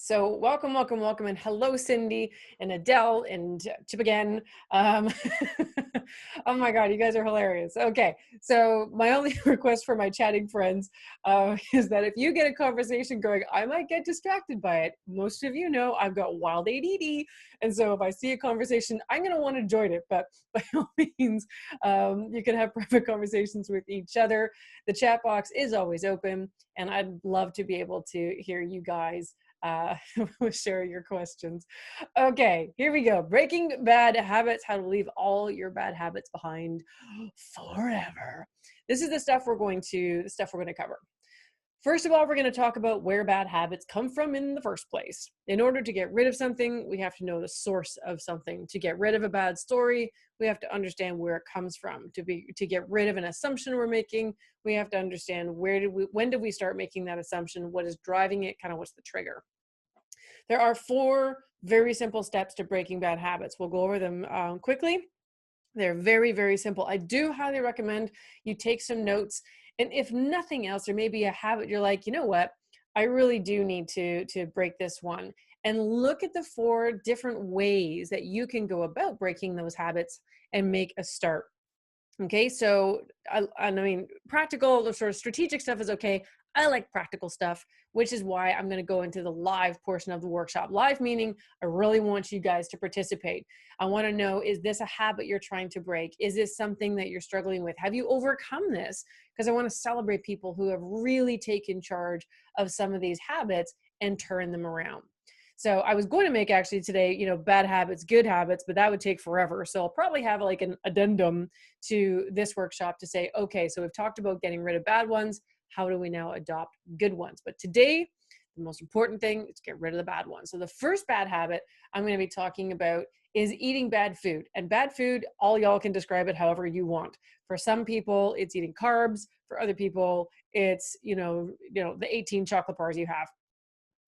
So welcome, welcome, welcome, and hello, Cindy and Adele and Chip again. Um, oh my God, you guys are hilarious. Okay, so my only request for my chatting friends is that if you get a conversation going, I might get distracted by it. Most of you know I've got wild ADD, and so if I see a conversation, I'm going to want to join it. But by all means, you can have private conversations with each other. The chat box is always open, and I'd love to be able to hear you guys uh, share your questions. Okay, here we go. Breaking bad habits, how to leave all your bad habits behind forever. This is the stuff we're going to cover. First of all, we're going to talk about where bad habits come from in the first place. In order to get rid of something, we have to know the source of something. To get rid of a bad story, we have to understand where it comes from. To get rid of an assumption we're making, we have to understand when did we start making that assumption, what is driving it, kind of what's the trigger. There are 4 very simple steps to breaking bad habits. We'll go over them quickly. They're very, very simple. I do highly recommend you take some notes. And if nothing else, there may be a habit you're like, you know what, I really do need to break this one. And look at the 4 different ways that you can go about breaking those habits and make a start. Okay, so I mean, practical, the sort of strategic stuff is okay. I like practical stuff, which is why I'm going to go into the live portion of the workshop. Live meaning I really want you guys to participate. I want to know, is this a habit you're trying to break? Is this something that you're struggling with? Have you overcome this? Because I want to celebrate people who have really taken charge of some of these habits and turn them around. So I was going to make actually today, bad habits, good habits, but that would take forever. So I'll probably have like an addendum to this workshop to say, okay, so we've talked about getting rid of bad ones. How do we now adopt good ones? But today, the most important thing is get rid of the bad ones. So the first bad habit I'm going to be talking about is eating bad food. And bad food, all y'all can describe it however you want. For some people, it's eating carbs. For other people, it's, the 18 chocolate bars you have.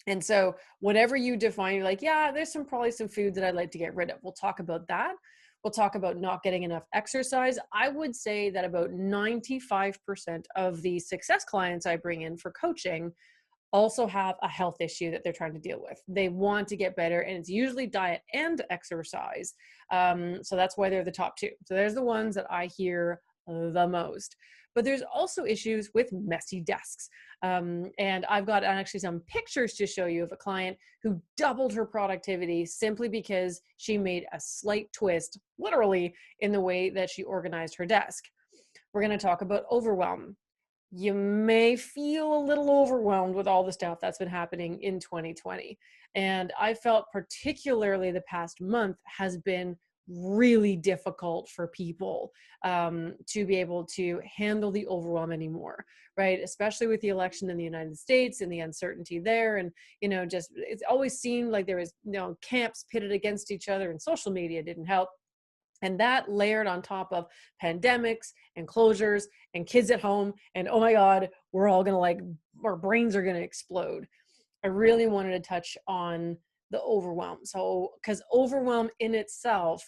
And so whatever you define, you're like, yeah, there's probably some foods that I'd like to get rid of. We'll talk about that. We'll talk about not getting enough exercise. I would say that about 95% of the success clients I bring in for coaching also have a health issue that they're trying to deal with. They want to get better, and it's usually diet and exercise. So that's why they're the top 2. So there's the ones that I hear the most. But there's also issues with messy desks. And I've got actually some pictures to show you of a client who doubled her productivity simply because she made a slight twist, literally, in the way that she organized her desk. We're going to talk about overwhelm. You may feel a little overwhelmed with all the stuff that's been happening in 2020. And I felt particularly the past month has been really difficult for people to be able to handle the overwhelm anymore, right? Especially with the election in the United States and the uncertainty there. And, just it's always seemed like there was, camps pitted against each other, and social media didn't help. And that layered on top of pandemics and closures and kids at home. And oh my God, we're all going to our brains are going to explode. I really wanted to touch on the overwhelm. So, because overwhelm in itself,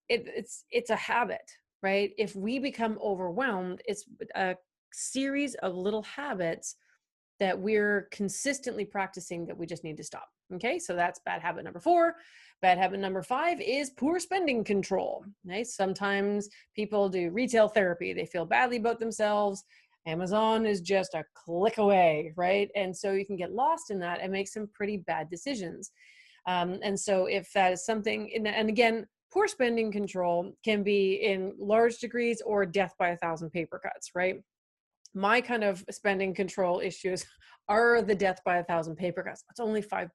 it's a habit, right? If we become overwhelmed, it's a series of little habits that we're consistently practicing that we just need to stop. Okay, so that's bad habit number 4. Bad habit number 5 is poor spending control. Okay? Sometimes people do retail therapy. They feel badly about themselves. Amazon is just a click away, right? And so you can get lost in that and make some pretty bad decisions. And so if that is something, and again, poor spending control can be in large degrees or death by 1,000 paper cuts, right? My kind of spending control issues are the death by 1,000 paper cuts. It's only $5.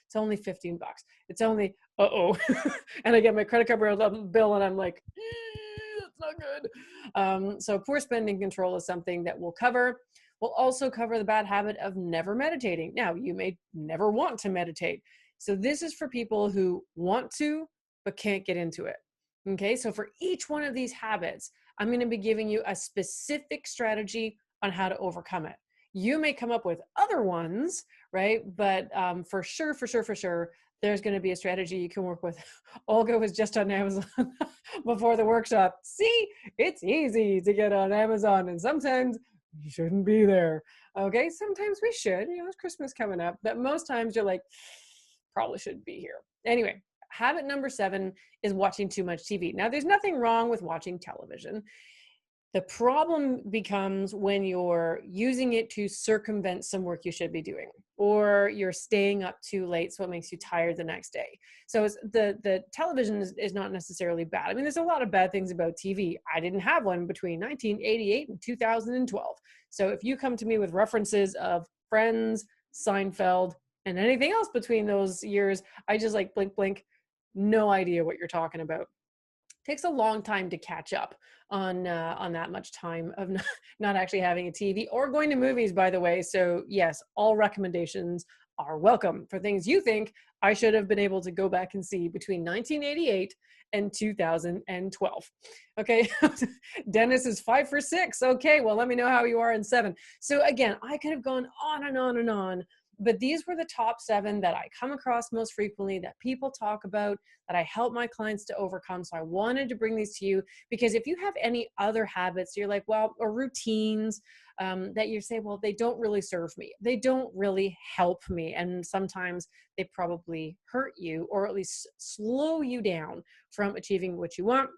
It's only $15. It's only, and I get my credit card bill and I'm like, it's not good. So poor spending control is something that we'll cover. We'll also cover the bad habit of never meditating. Now, you may never want to meditate. So this is for people who want to, but can't get into it. Okay, so for each one of these habits, I'm going to be giving you a specific strategy on how to overcome it. You may come up with other ones, right? But for sure, there's going to be a strategy you can work with. Olga was just on Amazon before the workshop. See, it's easy to get on Amazon, and sometimes you shouldn't be there. Okay, sometimes we should, you know, it's Christmas coming up, but most times you're like, probably shouldn't be here. Anyway, habit number 7 is watching too much TV. Now, there's nothing wrong with watching television. The problem becomes when you're using it to circumvent some work you should be doing, or you're staying up too late, so it makes you tired the next day. So it's the television is not necessarily bad. I mean, there's a lot of bad things about TV. I didn't have one between 1988 and 2012. So if you come to me with references of Friends, Seinfeld, and anything else between those years, I just like blink, blink, no idea what you're talking about. Takes a long time to catch up on that much time of not actually having a TV or going to movies, by the way. So yes, all recommendations are welcome for things you think I should have been able to go back and see between 1988 and 2012. Okay. Dennis is 5 for 6. Okay, well, let me know how you are in 7. So again, I could have gone on and on and on, but these were the top 7 that I come across most frequently, that people talk about, that I help my clients to overcome. So I wanted to bring these to you because if you have any other habits, you're like, well, or routines that you say, well, they don't really serve me. They don't really help me. And sometimes they probably hurt you or at least slow you down from achieving what you want.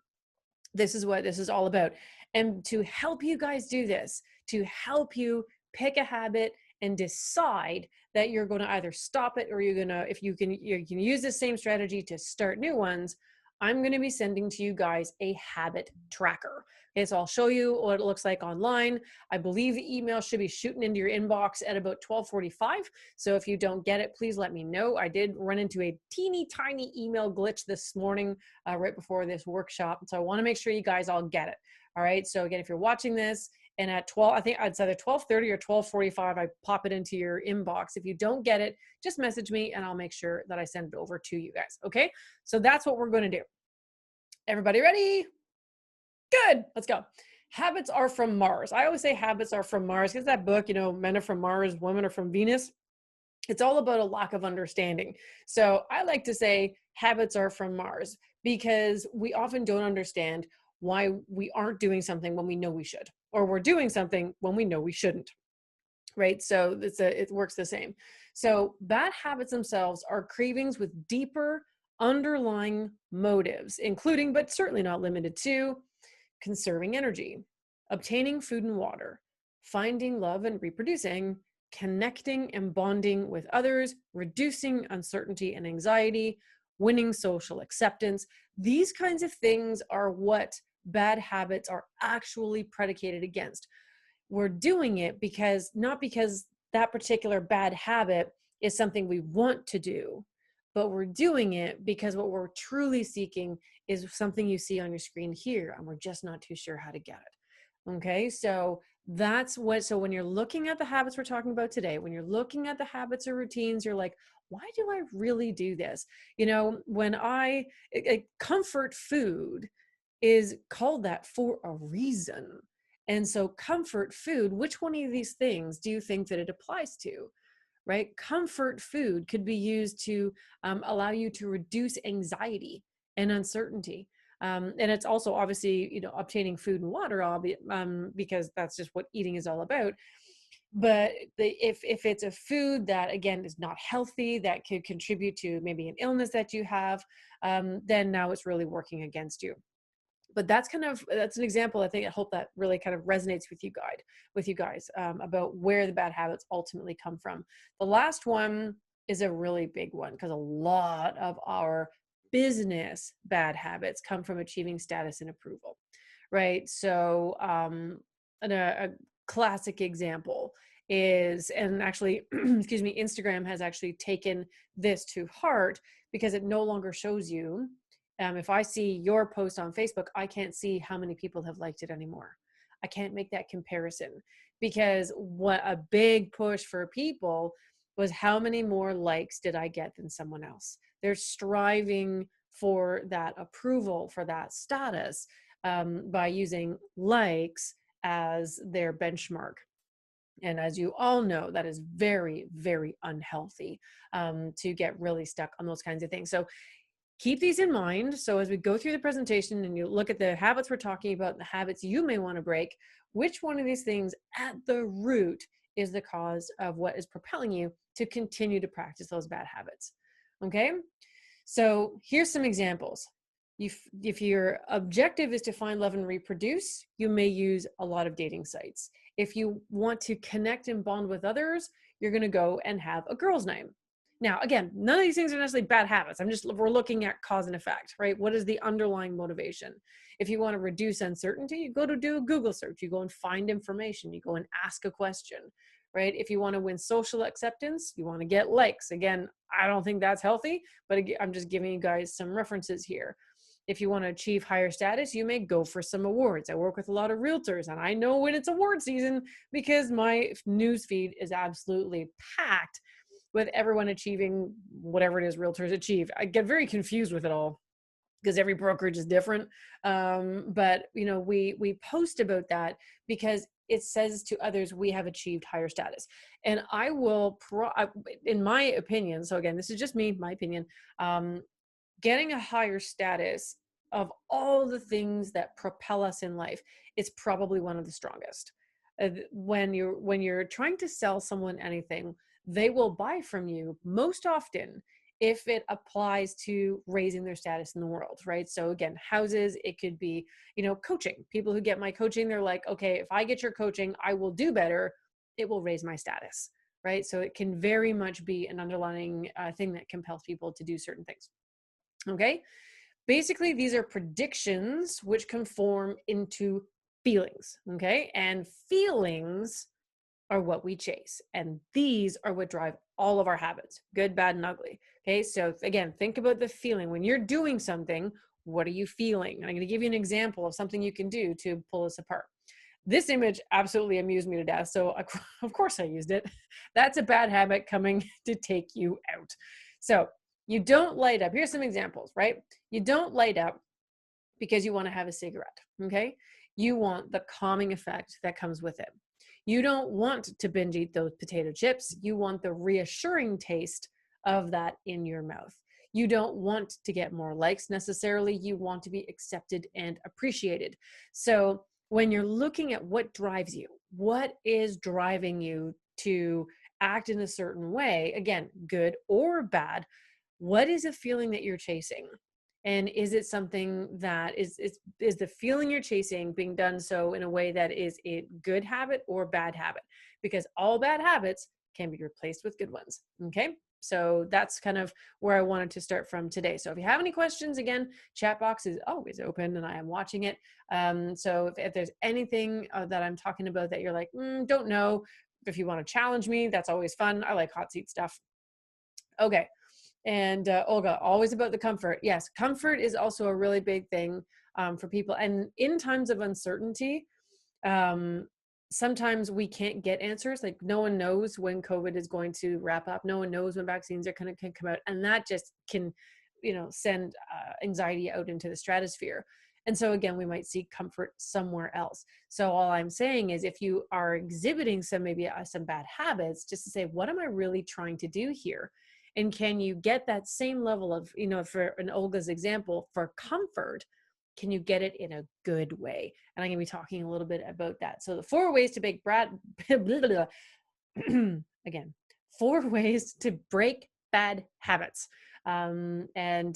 This is what this is all about. And to help you guys do this, to help you pick a habit and decide that you're going to either stop it or you're going to, if you can use the same strategy to start new ones, I'm going to be sending to you guys a habit tracker. Okay, so I'll show you what it looks like online. I believe the email should be shooting into your inbox at about 12:45. So if you don't get it, please let me know. I did run into a teeny tiny email glitch this morning right before this workshop. So I want to make sure you guys all get it. All right. So again, if you're watching this and at 12, I think it's either 12:30 or 12:45, I pop it into your inbox. If you don't get it, just message me and I'll make sure that I send it over to you guys. Okay. So that's what we're going to do. Everybody ready? Good. Let's go. Habits are from Mars. I always say habits are from Mars because that book, you know, Men are from Mars, Women are from Venus. It's all about a lack of understanding. So I like to say habits are from Mars because we often don't understand why we aren't doing something when we know we should, or we're doing something when we know we shouldn't. Right. So it works the same. So bad habits themselves are cravings with deeper underlying motives, including, but certainly not limited to, conserving energy, obtaining food and water, finding love and reproducing, connecting and bonding with others, reducing uncertainty and anxiety, winning social acceptance. These kinds of things are what bad habits are actually predicated against. We're doing it because, not because that particular bad habit is something we want to do, but we're doing it because what we're truly seeking is something you see on your screen here, and we're just not too sure how to get it. Okay, so so when you're looking at the habits we're talking about today, when you're looking at the habits or routines, you're like, why do I really do this? You know, comfort food is called that for a reason. And so comfort food, which one of these things do you think that it applies to? Right? Comfort food could be used to allow you to reduce anxiety and uncertainty. And it's also obviously, you know, obtaining food and water, because that's just what eating is all about. But if it's a food that, again, is not healthy, that could contribute to maybe an illness that you have, then now it's really working against you. But that's an example. I think I hope that really kind of resonates with you guys about where the bad habits ultimately come from. The last one is a really big one because a lot of our business bad habits come from achieving status and approval, right? So a classic example is, and actually, excuse me, Instagram has actually taken this to heart because it no longer shows you. If I see your post on Facebook, I can't see how many people have liked it anymore. I can't make that comparison because what a big push for people was, how many more likes did I get than someone else? They're striving for that approval, for that status, by using likes as their benchmark. And as you all know, that is very, very unhealthy, to get really stuck on those kinds of things. So keep these in mind. So as we go through the presentation and you look at the habits we're talking about, the habits you may want to break, which one of these things at the root is the cause of what is propelling you to continue to practice those bad habits? Okay. So here's some examples. If your objective is to find love and reproduce, you may use a lot of dating sites. If you want to connect and bond with others, you're going to go and have a girl's name. Now, again, none of these things are necessarily bad habits. We're looking at cause and effect, right? What is the underlying motivation? If you want to reduce uncertainty, you go to do a Google search, you go and find information, you go and ask a question, right? If you want to win social acceptance, you want to get likes. Again, I don't think that's healthy, but I'm just giving you guys some references here. If you want to achieve higher status, you may go for some awards. I work with a lot of realtors, and I know when it's award season because my news feed is absolutely packed with everyone achieving whatever it is realtors achieve. I get very confused with it all because every brokerage is different. But we post about that because it says to others we have achieved higher status. And I will, in my opinion, so again, this is just me, my opinion, getting a higher status of all the things that propel us in life, it's probably one of the strongest. When you're trying to sell someone anything, they will buy from you most often if it applies to raising their status in the world, right? So again, houses, it could be, coaching. People who get my coaching, they're like, okay, if I get your coaching, I will do better. It will raise my status, right? So it can very much be an underlying thing that compels people to do certain things. Okay. Basically, these are predictions which conform into feelings. Okay. And feelings are what we chase. And these are what drive all of our habits, good, bad, and ugly. Okay. So again, think about the feeling. When you're doing something, what are you feeling? And I'm going to give you an example of something you can do to pull this apart. This image absolutely amused me to death. So of course I used it. That's a bad habit coming to take you out. So you don't light up. Here's some examples, right? You don't light up because you want to have a cigarette, okay? You want the calming effect that comes with it. You don't want to binge eat those potato chips. You want the reassuring taste of that in your mouth. You don't want to get more likes necessarily. You want to be accepted and appreciated. So when you're looking at what drives you, what is driving you to act in a certain way, again, good or bad, what is a feeling that you're chasing? And is it something that is the feeling you're chasing being done so in a way that is a good habit or bad habit? Because all bad habits can be replaced with good ones. Okay. So that's kind of where I wanted to start from today. So if you have any questions, again, chat box is always open and I am watching it. So if there's anything that I'm talking about that you're like, don't know, if you want to challenge me, that's always fun. I like hot seat stuff. Okay. And Olga, always about the comfort. Yes, comfort is also a really big thing for people. And in times of uncertainty, sometimes we can't get answers. Like no one knows when COVID is going to wrap up. No one knows when vaccines are going to come out. And that just can, send anxiety out into the stratosphere. And so again, we might seek comfort somewhere else. So all I'm saying is if you are exhibiting some bad habits, just to say, what am I really trying to do here? And can you get that same level of, for an Olga's example, for comfort, can you get it in a good way? And I'm going to be talking a little bit about that. So the 4 ways to break again, 4 ways to break bad habits. And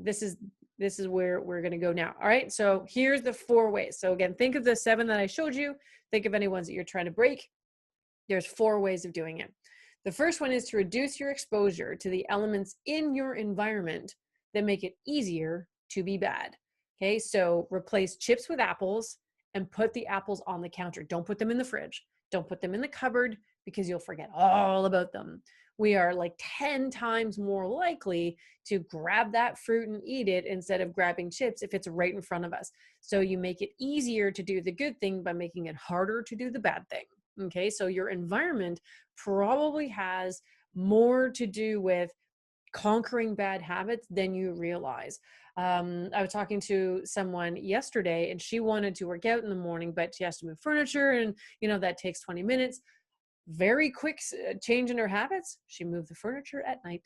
this is where we're going to go now. All right. So here's the 4 ways. So again, think of the 7 that I showed you. Think of any ones that you're trying to break. There's 4 ways of doing it. The first one is to reduce your exposure to the elements in your environment that make it easier to be bad. Okay, so replace chips with apples and put the apples on the counter. Don't put them in the fridge. Don't put them in the cupboard because you'll forget all about them. We are like 10 times more likely to grab that fruit and eat it instead of grabbing chips if it's right in front of us. So you make it easier to do the good thing by making it harder to do the bad thing. Okay, so your environment probably has more to do with conquering bad habits than you realize. I was talking to someone yesterday and she wanted to work out in the morning, but she has to move furniture and, that takes 20 minutes. Very quick change in her habits. She moved the furniture at night.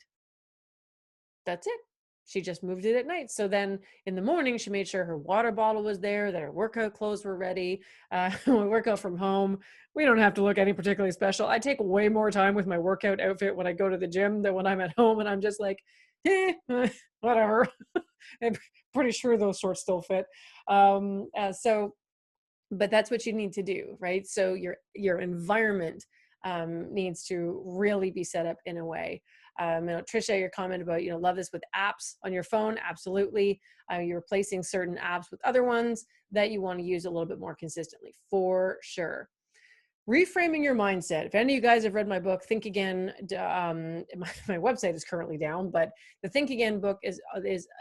That's it. She just moved it at night. So then in the morning, she made sure her water bottle was there, that her workout clothes were ready. When we work out from home, we don't have to look any particularly special. I take way more time with my workout outfit when I go to the gym than when I'm at home, and I'm just like, whatever. I'm pretty sure those shorts still fit. But that's what you need to do, right? So your environment needs to really be set up in a way. Trisha, your comment about, love this with apps on your phone, absolutely. You're replacing certain apps with other ones that you want to use a little bit more consistently, for sure. Reframing your mindset. If any of you guys have read my book, Think Again, my website is currently down, but the Think Again book is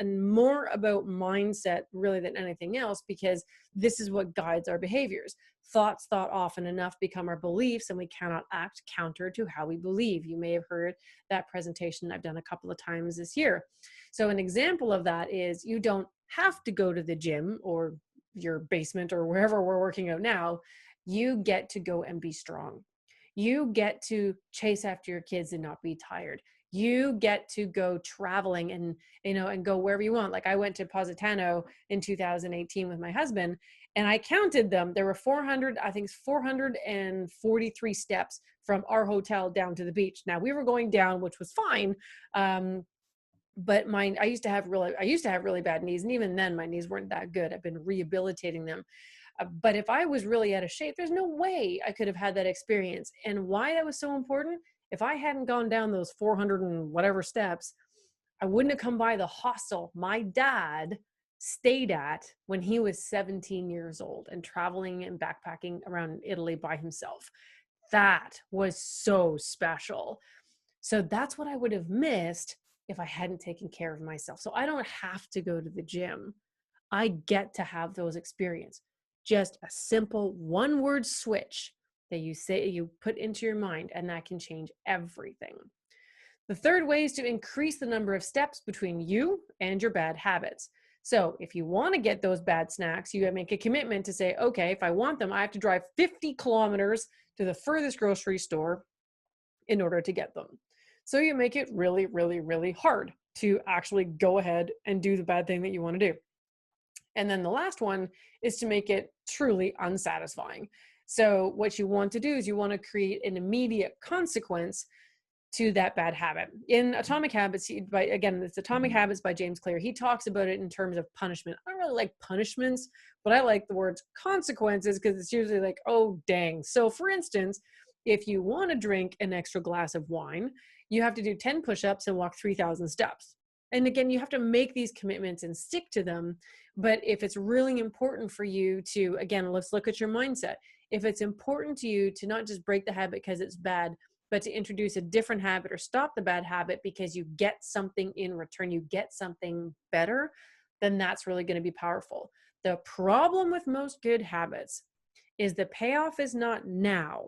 more about mindset really than anything else, because this is what guides our behaviors. Thoughts thought often enough become our beliefs, and we cannot act counter to how we believe. You may have heard that presentation I've done a couple of times this year. So an example of that is, you don't have to go to the gym or your basement or wherever we're working out now. You get to go and be strong. You get to chase after your kids and not be tired. You get to go traveling and go wherever you want. Like, I went to Positano in 2018 with my husband, and I counted them. There were 443 steps from our hotel down to the beach. Now, we were going down, which was fine. But I used to have really bad knees. And even then my knees weren't that good. I've been rehabilitating them. But if I was really out of shape, there's no way I could have had that experience. And why that was so important, if I hadn't gone down those 400 and whatever steps, I wouldn't have come by the hostel my dad stayed at when he was 17 years old and traveling and backpacking around Italy by himself. That was so special. So that's what I would have missed if I hadn't taken care of myself. So I don't have to go to the gym. I get to have those experiences. Just a simple one-word switch that you put into your mind, and that can change everything. The third way is to increase the number of steps between you and your bad habits. So if you want to get those bad snacks, you make a commitment to say, okay, if I want them, I have to drive 50 kilometers to the furthest grocery store in order to get them. So you make it really, really, really hard to actually go ahead and do the bad thing that you want to do. And then the last one is to make it truly unsatisfying. So what you want to do is you want to create an immediate consequence to that bad habit. In Atomic Habits, it's Atomic Habits by James Clear. He talks about it in terms of punishment. I don't really like punishments, but I like the words consequences, because it's usually like, oh, dang. So for instance, if you want to drink an extra glass of wine, you have to do 10 push-ups and walk 3,000 steps. And again, you have to make these commitments and stick to them. But if it's really important for you to, again, let's look at your mindset. If it's important to you to not just break the habit because it's bad, but to introduce a different habit or stop the bad habit because you get something in return, you get something better, then that's really going to be powerful. The problem with most good habits is the payoff is not now,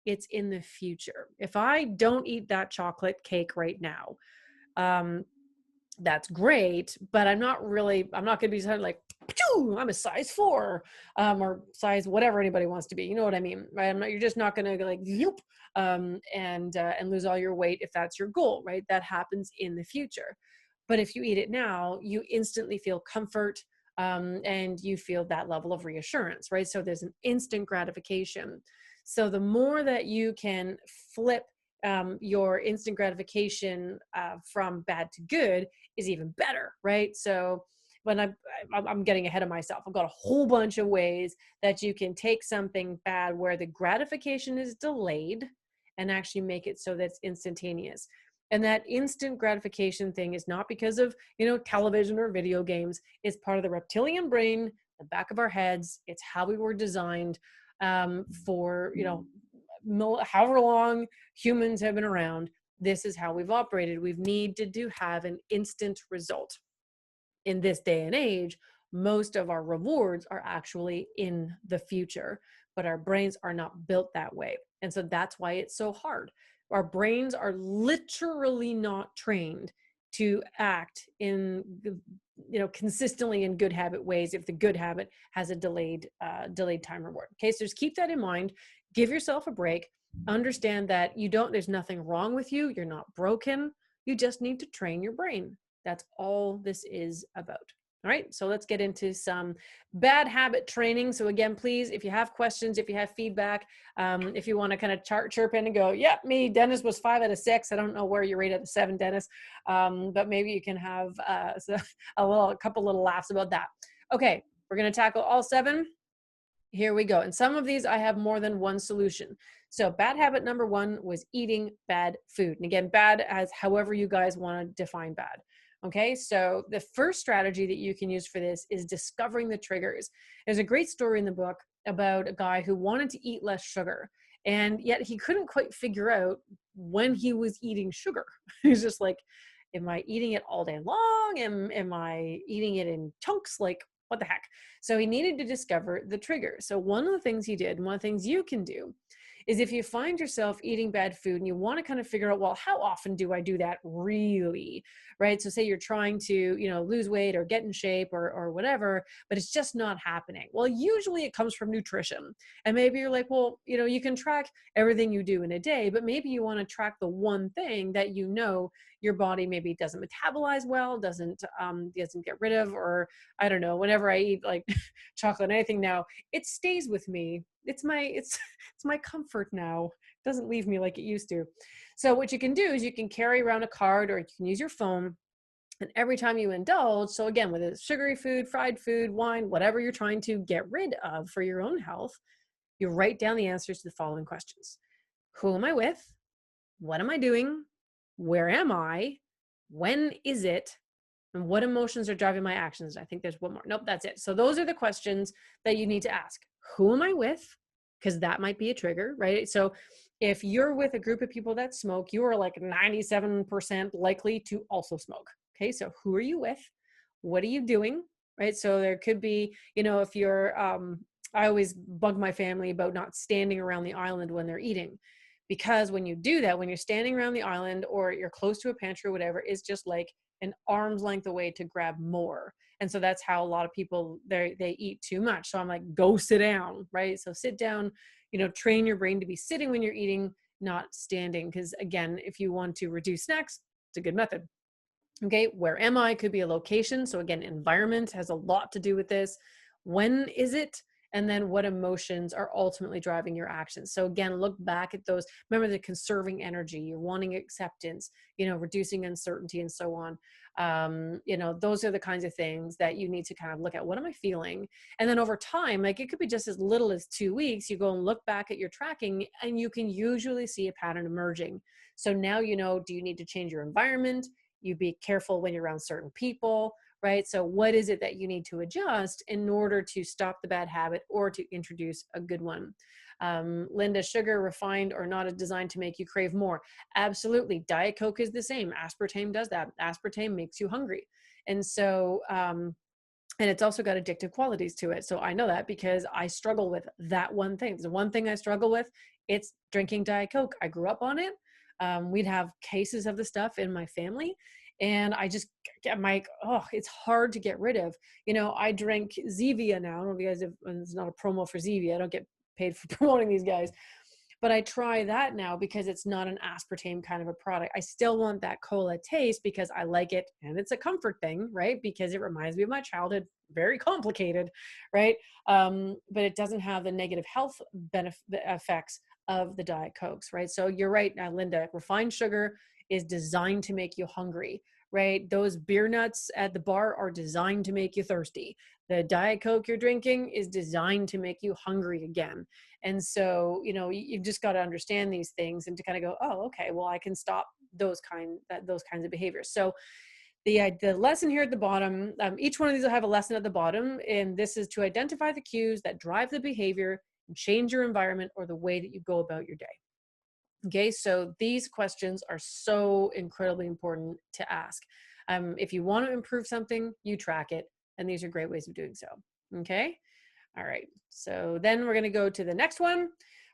it's in the future. If I don't eat that chocolate cake right now, that's great, but I'm not going to be like, I'm a size 4, or size whatever anybody wants to be. You know what I mean? Right? You're just not going to go like, and lose all your weight if that's your goal, right? That happens in the future. But if you eat it now, you instantly feel comfort, and you feel that level of reassurance, right? So there's an instant gratification. So the more that you can flip your instant gratification from bad to good is even better, right? So when I'm getting ahead of myself, I've got a whole bunch of ways that you can take something bad where the gratification is delayed and actually make it so that it's instantaneous. And that instant gratification thing is not because of, television or video games. It's part of the reptilian brain, the back of our heads. It's how we were designed for, however long humans have been around. This is how we've operated. We've needed to have an instant result. In this day and age, most of our rewards are actually in the future, but our brains are not built that way. And so that's why it's so hard. Our brains are literally not trained to act in, consistently in good habit ways if the good habit has a delayed time reward. Okay, so just keep that in mind. Give yourself a break. Understand that there's nothing wrong with you. You're not broken. You just need to train your brain. That's all this is about. All right, so let's get into some bad habit training. So again, please, if you have questions, if you have feedback, if you want to kind of chirp in and go, yeah, me, Dennis was 5 out of 6. I don't know where you rate out of 7, Dennis, but maybe you can have a couple little laughs about that. Okay, we're going to tackle all 7. Here we go. And some of these I have more than one solution. So bad habit number 1 was eating bad food. And again, bad as however you guys want to define bad. Okay, so the first strategy that you can use for this is discovering the triggers. There's a great story in the book about a guy who wanted to eat less sugar, and yet he couldn't quite figure out when he was eating sugar. He's just like, am I eating it all day long? Am I eating it in chunks? Like, what the heck? So he needed to discover the trigger. So one of the things he did, and one of the things you can do, is if you find yourself eating bad food and you want to kind of figure out, well, how often do I do that really, right? So say you're trying to, lose weight or get in shape or whatever, but it's just not happening. Well, usually it comes from nutrition. And maybe you're like, well, you can track everything you do in a day, but maybe you want to track the one thing that your body maybe doesn't metabolize well, doesn't get rid of, or I don't know, whenever I eat like chocolate, anything now, it stays with me. It's my comfort now. It doesn't leave me like it used to. So what you can do is you can carry around a card, or you can use your phone, and every time you indulge, so again, whether it's sugary food, fried food, wine, whatever you're trying to get rid of for your own health, you write down the answers to the following questions. Who am I with? What am I doing? Where am I? When is it? And what emotions are driving my actions? I think there's one more. Nope, that's it. So those are the questions that you need to ask. Who am I with? Because that might be a trigger, right? So if you're with a group of people that smoke, you are like 97% likely to also smoke. Okay, so who are you with? What are you doing? Right? So there could be, if you're, I always bug my family about not standing around the island when they're eating. Because when you do that, when you're standing around the island or you're close to a pantry or whatever, it's just like an arm's length away to grab more. And so that's how a lot of people, they eat too much. So I'm like, go sit down, right? So sit down, train your brain to be sitting when you're eating, not standing. Because again, if you want to reduce snacks, it's a good method. Okay, where am I? Could be a location. So again, environment has a lot to do with this. When is it? And then what emotions are ultimately driving your actions. So again, look back at those. Remember the conserving energy, you're wanting acceptance, reducing uncertainty and so on. Those are the kinds of things that you need to kind of look at. What am I feeling? And then over time, like it could be just as little as 2 weeks, you go and look back at your tracking and you can usually see a pattern emerging. So now, do you need to change your environment? You be careful when you're around certain people, right? So what is it that you need to adjust in order to stop the bad habit or to introduce a good one? Linda, sugar, refined or not, is designed to make you crave more. Absolutely. Diet Coke is the same. Aspartame does that. Aspartame makes you hungry. And so, and it's also got addictive qualities to it. So I know that because I struggle with that one thing. The one thing I struggle with, it's drinking Diet Coke. I grew up on it. We'd have cases of the stuff in my family. And I just get it's hard to get rid of. I drink Zevia now. I don't know if you guys have, it's not a promo for Zevia. I don't get paid for promoting these guys. But I try that now because it's not an aspartame kind of a product. I still want that cola taste because I like it. And it's a comfort thing, right? Because it reminds me of my childhood. Very complicated, right? But it doesn't have the negative health effects of the Diet Cokes, right? So you're right, Linda, refined sugar is designed to make you hungry, right? Those beer nuts at the bar are designed to make you thirsty. The Diet Coke you're drinking is designed to make you hungry again. And so, you've just got to understand these things and to kind of go, oh, okay, well, I can stop those kinds of behaviors. So the lesson here at the bottom, each one of these will have a lesson at the bottom, and this is to identify the cues that drive the behavior and change your environment or the way that you go about your day. Okay, so these questions are so incredibly important to ask. If you want to improve something, you track it, and these are great ways of doing so. Okay, all right, so then we're going to go to the next one,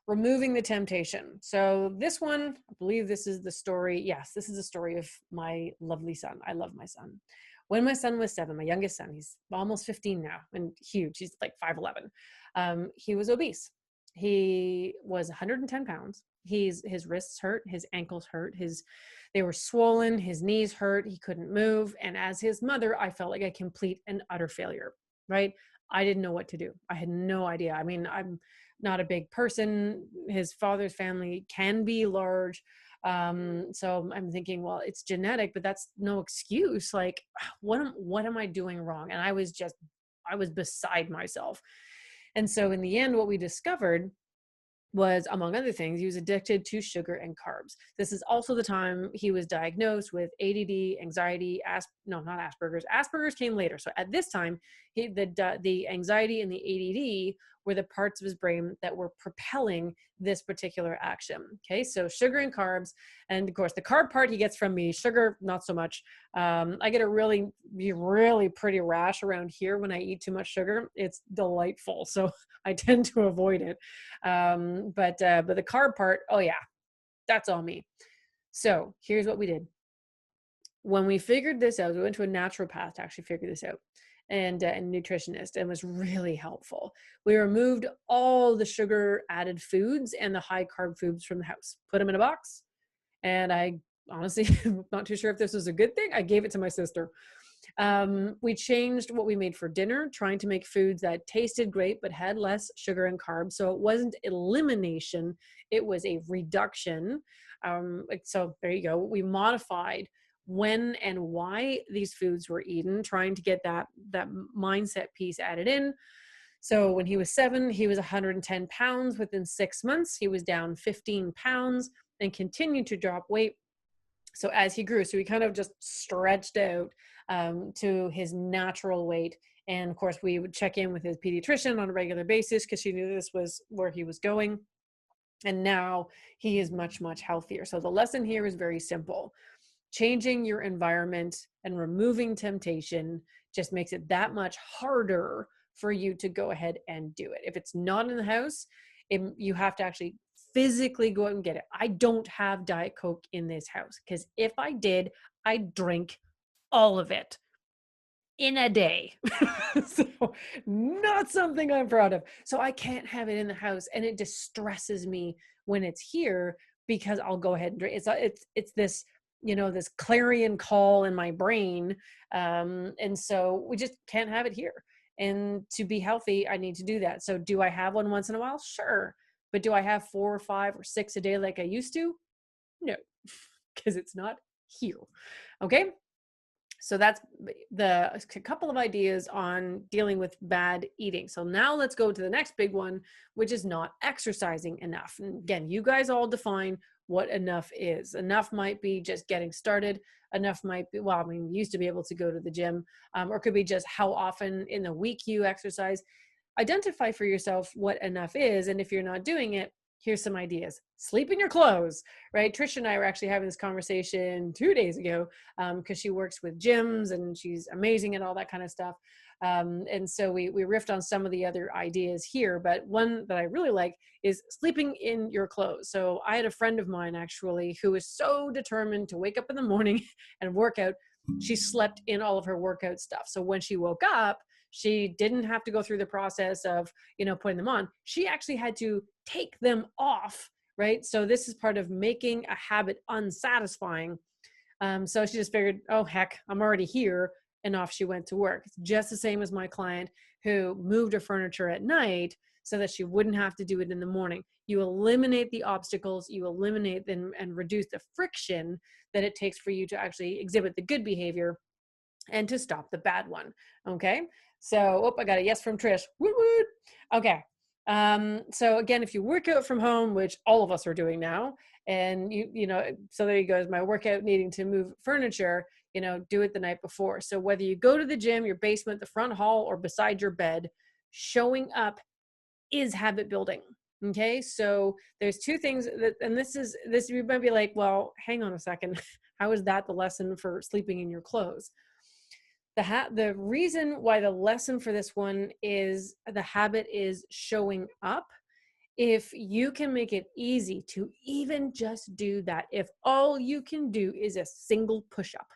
removing the temptation. So this one, I believe this is the story. Yes, this is the story of my lovely son. I love my son. When my son was 7, my youngest son, he's almost 15 now and huge. He's like 5'11". He was obese. He was 110 pounds. His wrists hurt, his ankles hurt, his They were swollen, his knees hurt, he couldn't move. And as his mother, I felt like a complete and utter failure, right? I didn't know what to do. I had no idea. I mean, I'm not a big person. His father's family can be large. So I'm thinking, well, it's genetic, but that's no excuse. Like, what am I doing wrong? And I was beside myself. And so in the end, what we discovered was, among other things, he was addicted to sugar and carbs. This is also the time he was diagnosed with ADD, anxiety, no, not Asperger's. Asperger's came later. So at this time, the anxiety and the ADD were the parts of his brain that were propelling this particular action. Okay, so sugar and carbs, and of course the carb part he gets from me. Sugar, not so much. I get a really pretty rash around here when I eat too much sugar. It's delightful, so I tend to avoid it. But the carb part, oh yeah, that's all me. So here's what we did. When we figured this out, we went to a naturopath to actually figure this out, and a nutritionist, and was really helpful. We removed all the sugar added foods and the high carb foods from the house, put them in a box. And I honestly, I'm not too sure if this was a good thing. I gave it to my sister. We changed what we made for dinner, trying to make foods that tasted great but had less sugar and carbs. So it wasn't elimination, it was a reduction. So there you go. We modified when and why these foods were eaten, trying to get that mindset piece added in. So when he was 7, he was 110 pounds. Within 6 months, he was down 15 pounds and continued to drop weight. So as he grew, so he kind of just stretched out to his natural weight. And of course, we would check in with his pediatrician on a regular basis because she knew this was where he was going. And now he is much, much healthier. So the lesson here is very simple. Changing your environment and removing temptation just makes it that much harder for you to go ahead and do it. If it's not in the house, you have to actually physically go out and get it. I don't have Diet Coke in this house because if I did, I'd drink all of it in a day. So not something I'm proud of. So I can't have it in the house, and it distresses me when it's here because I'll go ahead and drink. It's this, this clarion call in my brain. And so we just can't have it here. And to be healthy, I need to do that. So do I have one once in a while? Sure. But do I have 4 or 5 or 6 a day like I used to? No, because it's not here. Okay. So that's a couple of ideas on dealing with bad eating. So now let's go to the next big one, which is not exercising enough. And again, you guys all define what enough is. Enough might be just getting started. Enough might be, well, I mean, you used to be able to go to the gym, or it could be just how often in the week you exercise. Identify for yourself what enough is. And if you're not doing it, here's some ideas. Sleep in your clothes, right? Trisha and I were actually having this conversation 2 days ago because she works with gyms and she's amazing at all that kind of stuff. And so we riffed on some of the other ideas here, but one that I really like is sleeping in your clothes. So I had a friend of mine actually who was so determined to wake up in the morning and work out. She slept in all of her workout stuff. So when she woke up, she didn't have to go through the process of, putting them on. She actually had to take them off, right? So this is part of making a habit unsatisfying. So she just figured, oh, heck, I'm already here. And off she went to work. It's just the same as my client who moved her furniture at night so that she wouldn't have to do it in the morning. You eliminate the obstacles, you eliminate them and reduce the friction that it takes for you to actually exhibit the good behavior and to stop the bad one. Okay. So, I got a yes from Trish. Woot woot. Okay. So again, if you work out from home, which all of us are doing now, and so there you go, is my workout needing to move furniture, do it the night before. So whether you go to the gym, your basement, the front hall, or beside your bed, showing up is habit building. Okay. So there's 2 things that, and this, you might be like, well, hang on a second. How is that the lesson for sleeping in your clothes? The reason why the lesson for this one is the habit is showing up. If you can make it easy to even just do that, if all you can do is a single push-up,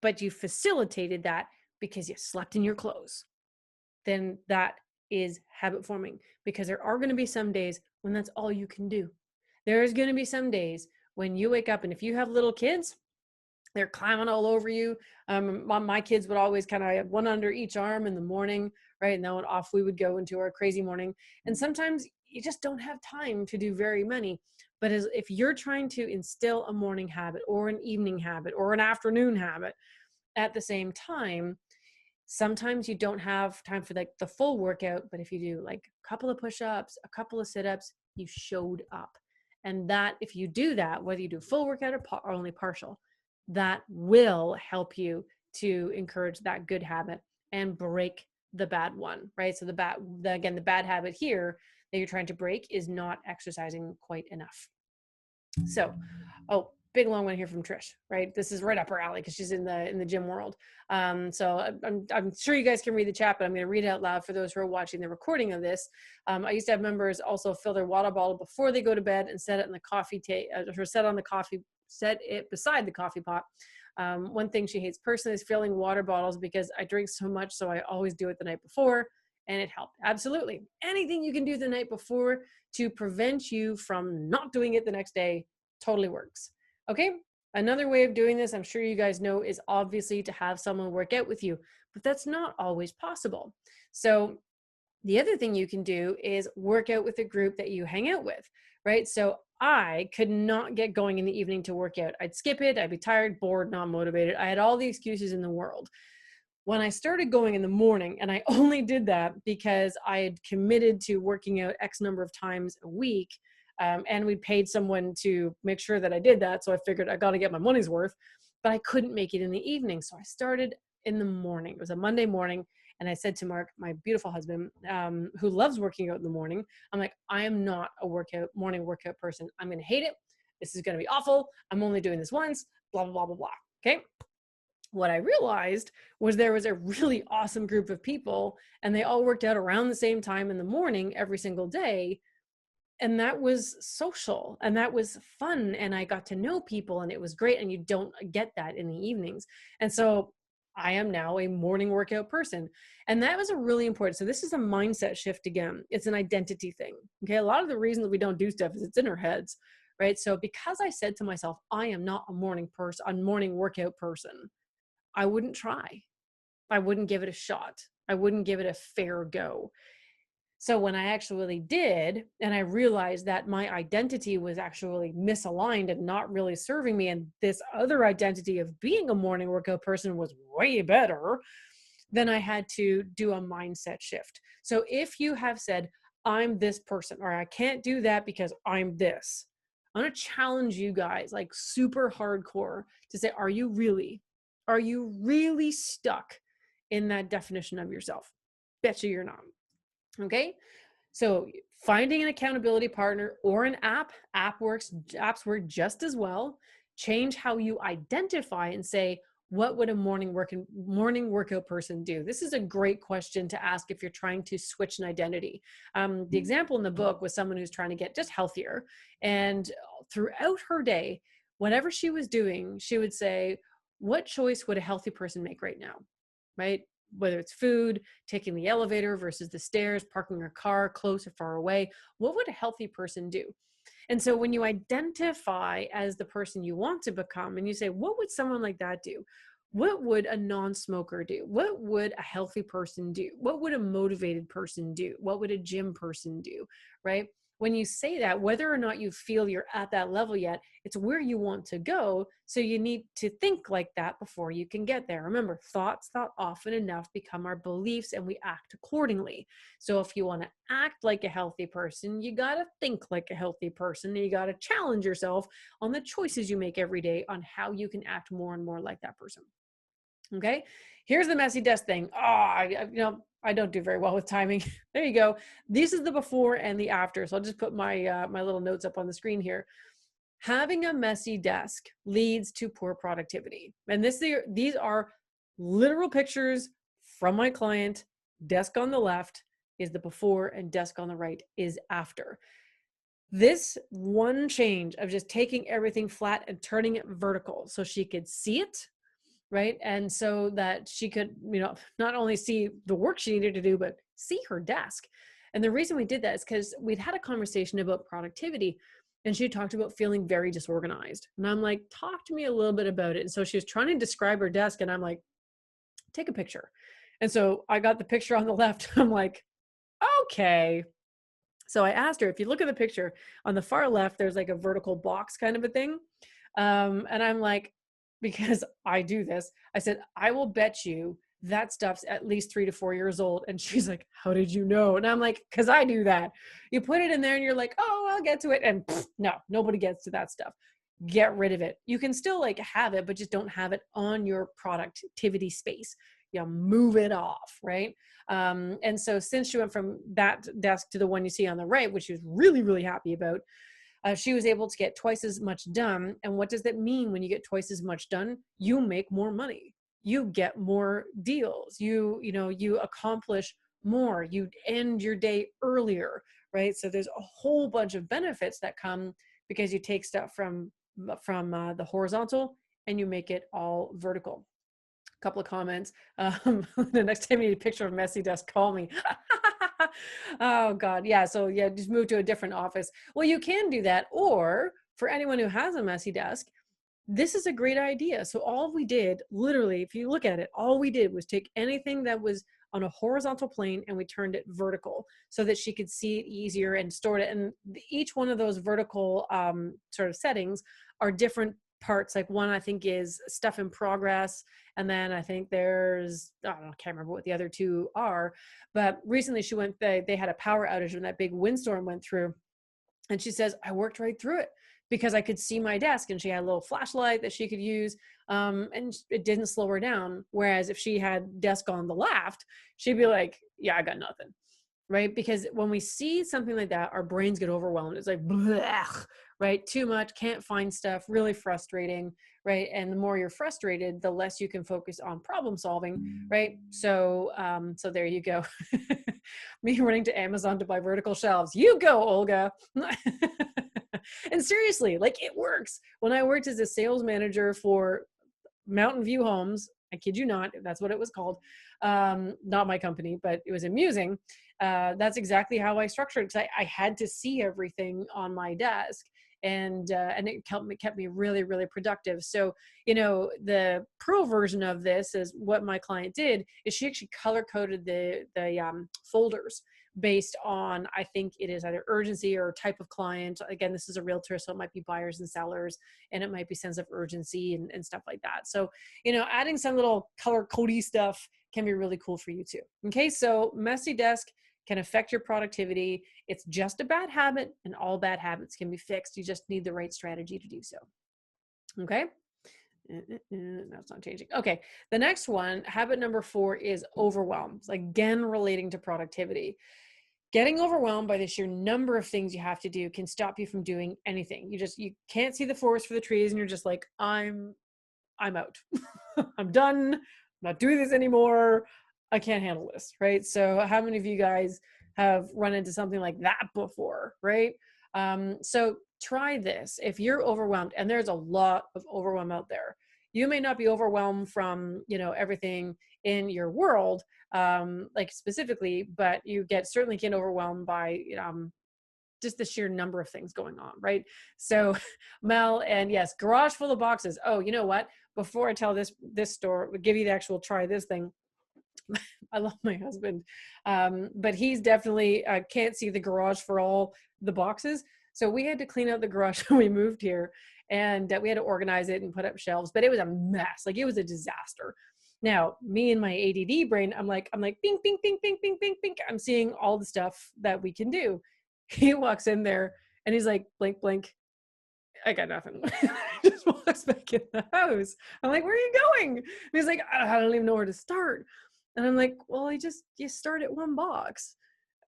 but you facilitated that because you slept in your clothes, then that is habit forming, because there are going to be some days when that's all you can do. There's going to be some days when you wake up, and if you have little kids, they're climbing all over you. My kids would always kind of have one under each arm in the morning, right? And then off we would go into our crazy morning. And sometimes you just don't have time to do very many. But if you're trying to instill a morning habit or an evening habit or an afternoon habit at the same time, sometimes you don't have time for like the full workout. But if you do like a couple of push-ups, a couple of sit-ups, you showed up. And that, if you do that, whether you do full workout or only partial, that will help you to encourage that good habit and break the bad one, right? So the bad habit here that you're trying to break is not exercising quite enough. So, big long one here from Trish, right? This is right up her alley because she's in the gym world. So I'm sure you guys can read the chat, but I'm going to read it out loud for those who are watching the recording of this. I used to have members also fill their water bottle before they go to bed and set it in the set it beside the coffee pot. One thing she hates personally is filling water bottles because I drink so much, so I always do it the night before, and it helped. Absolutely. Anything you can do the night before to prevent you from not doing it the next day totally works. Okay. Another way of doing this, I'm sure you guys know, is obviously to have someone work out with you, but that's not always possible. So the other thing you can do is work out with a group that you hang out with, right? So I could not get going in the evening to work out. I'd skip it. I'd be tired, bored, not motivated. I had all the excuses in the world. When I started going in the morning, and I only did that because I had committed to working out X number of times a week, and we paid someone to make sure that I did that. So I figured I got to get my money's worth, but I couldn't make it in the evening. So I started in the morning. It was a Monday morning. And I said to Mark, my beautiful husband, who loves working out in the morning, I'm like, I am not a morning workout person. I'm going to hate it. This is going to be awful. I'm only doing this once, blah, blah, blah, blah, blah. Okay. What I realized was there was a really awesome group of people, and they all worked out around the same time in the morning every single day. And that was social, and that was fun, and I got to know people, and it was great. And you don't get that in the evenings. And so I am now a morning workout person. And that was a really important. So this is a mindset shift again. It's an identity thing. Okay. A lot of the reasons we don't do stuff is it's in our heads, right? So because I said to myself, I am not a morning workout person, I wouldn't try. I wouldn't give it a shot. I wouldn't give it a fair go. So when I actually did, and I realized that my identity was actually misaligned and not really serving me, and this other identity of being a morning workout person was way better, then I had to do a mindset shift. So if you have said, I'm this person, or I can't do that because I'm this, I'm going to challenge you guys like super hardcore to say, are you really stuck in that definition of yourself? Bet you're not. Okay. So finding an accountability partner or an apps work just as well. Change how you identify and say, what would a morning workout person do? This is a great question to ask if you're trying to switch an identity. The example in the book was someone who's trying to get just healthier. And throughout her day, whatever she was doing, she would say, what choice would a healthy person make right now? Right? Whether it's food, taking the elevator versus the stairs, parking your car close or far away, what would a healthy person do? And so when you identify as the person you want to become and you say, what would someone like that do? What would a non-smoker do? What would a healthy person do? What would a motivated person do? What would a gym person do? Right? When you say that, whether or not you feel you're at that level yet, it's where you want to go. So you need to think like that before you can get there. Remember, thoughts not often enough become our beliefs, and we act accordingly. So if you want to act like a healthy person, you got to think like a healthy person. And you got to challenge yourself on the choices you make every day on how you can act more and more like that person. Okay. Here's the messy desk thing. I don't do very well with timing. There you go. This is the before and the after. So I'll just put my my little notes up on the screen here. Having a messy desk leads to poor productivity. And these are literal pictures from my client. Desk on the left is the before and desk on the right is after. This one change of just taking everything flat and turning it vertical so she could see it, right? And so that she could, not only see the work she needed to do, but see her desk. And the reason we did that is because we'd had a conversation about productivity. And she talked about feeling very disorganized. And I'm like, talk to me a little bit about it. And so she was trying to describe her desk, and I'm like, take a picture. And so I got the picture on the left. I'm like, okay. So I asked her, if you look at the picture on the far left, there's like a vertical box kind of a thing. And I'm like, because I do this, I said, I will bet you that stuff's at least 3 to 4 years old. And she's like, how did you know? And I'm like, because I do that. You put it in there and you're like, oh, I'll get to it. And no, nobody gets to that stuff. Get rid of it. You can still like have it, but just don't have it on your productivity space. Move it off, right? And so since she went from that desk to the one you see on the right, which she was really, really happy about, she was able to get twice as much done. And what does that mean when you get twice as much done? You make more money. You get more deals. You accomplish more. You end your day earlier, right? So there's a whole bunch of benefits that come because you take stuff from the horizontal and you make it all vertical. Couple of comments. The next time you need a picture of a messy desk, call me. Oh God. Yeah. So yeah, just move to a different office. Well, you can do that. Or for anyone who has a messy desk, this is a great idea. So all we did, literally, if you look at it, all we did was take anything that was on a horizontal plane and we turned it vertical so that she could see it easier and stored it. And each one of those vertical sort of settings are different parts. Like one, I think, is stuff in progress. And then I think there's, I don't know, I can't remember what the other two are. But recently they had a power outage when that big windstorm went through. And she says, I worked right through it because I could see my desk, and she had a little flashlight that she could use. And it didn't slow her down. Whereas if she had desk on the left, she'd be like, yeah, I got nothing. Right? Because when we see something like that, our brains get overwhelmed. It's like, blech, right? Too much, can't find stuff, really frustrating, right? And the more you're frustrated, the less you can focus on problem solving, right? So there you go. Me running to Amazon to buy vertical shelves. You go, Olga. And seriously, like, it works. When I worked as a sales manager for Mountain View Homes, I kid you not, that's what it was called. Not my company, but it was amusing. That's exactly how I structured it, because I had to see everything on my desk, and it kept me really, really productive. So, the pro version of this is what my client did is she actually color coded the folders based on, I think it is either urgency or type of client. Again, this is a realtor, so it might be buyers and sellers, and it might be sense of urgency and stuff like that. So, adding some little color codey stuff can be really cool for you too. Okay, so messy desk can affect your productivity. It's just a bad habit, and all bad habits can be fixed. You just need the right strategy to do so. Okay. That's not changing. Okay. The next one, habit number 4, is overwhelm. Again, relating to productivity. Getting overwhelmed by the sheer number of things you have to do can stop you from doing anything. You can't see the forest for the trees, and you're just like, I'm out. I'm done. I'm not doing this anymore. I can't handle this, right? So how many of you guys have run into something like that before, right? So try this. If you're overwhelmed, and there's a lot of overwhelm out there, you may not be overwhelmed from, everything in your world, like specifically, but you certainly get overwhelmed by, just the sheer number of things going on, right? So Mel, and yes, garage full of boxes. Oh, you know what? Before I tell this story, we'll give you the actual try this thing. I love my husband, but he's definitely can't see the garage for all the boxes. So we had to clean out the garage when we moved here, and we had to organize it and put up shelves, but it was a mess. Like, it was a disaster. Now, me and my ADD brain, I'm like, bing, bing, bing, bing, bing, bing, bing. I'm seeing all the stuff that we can do. He walks in there and he's like, blink, blink. I got nothing. He just walks back in the house. I'm like, where are you going? And he's like, I don't even know where to start. And I'm like, well, you start at one box.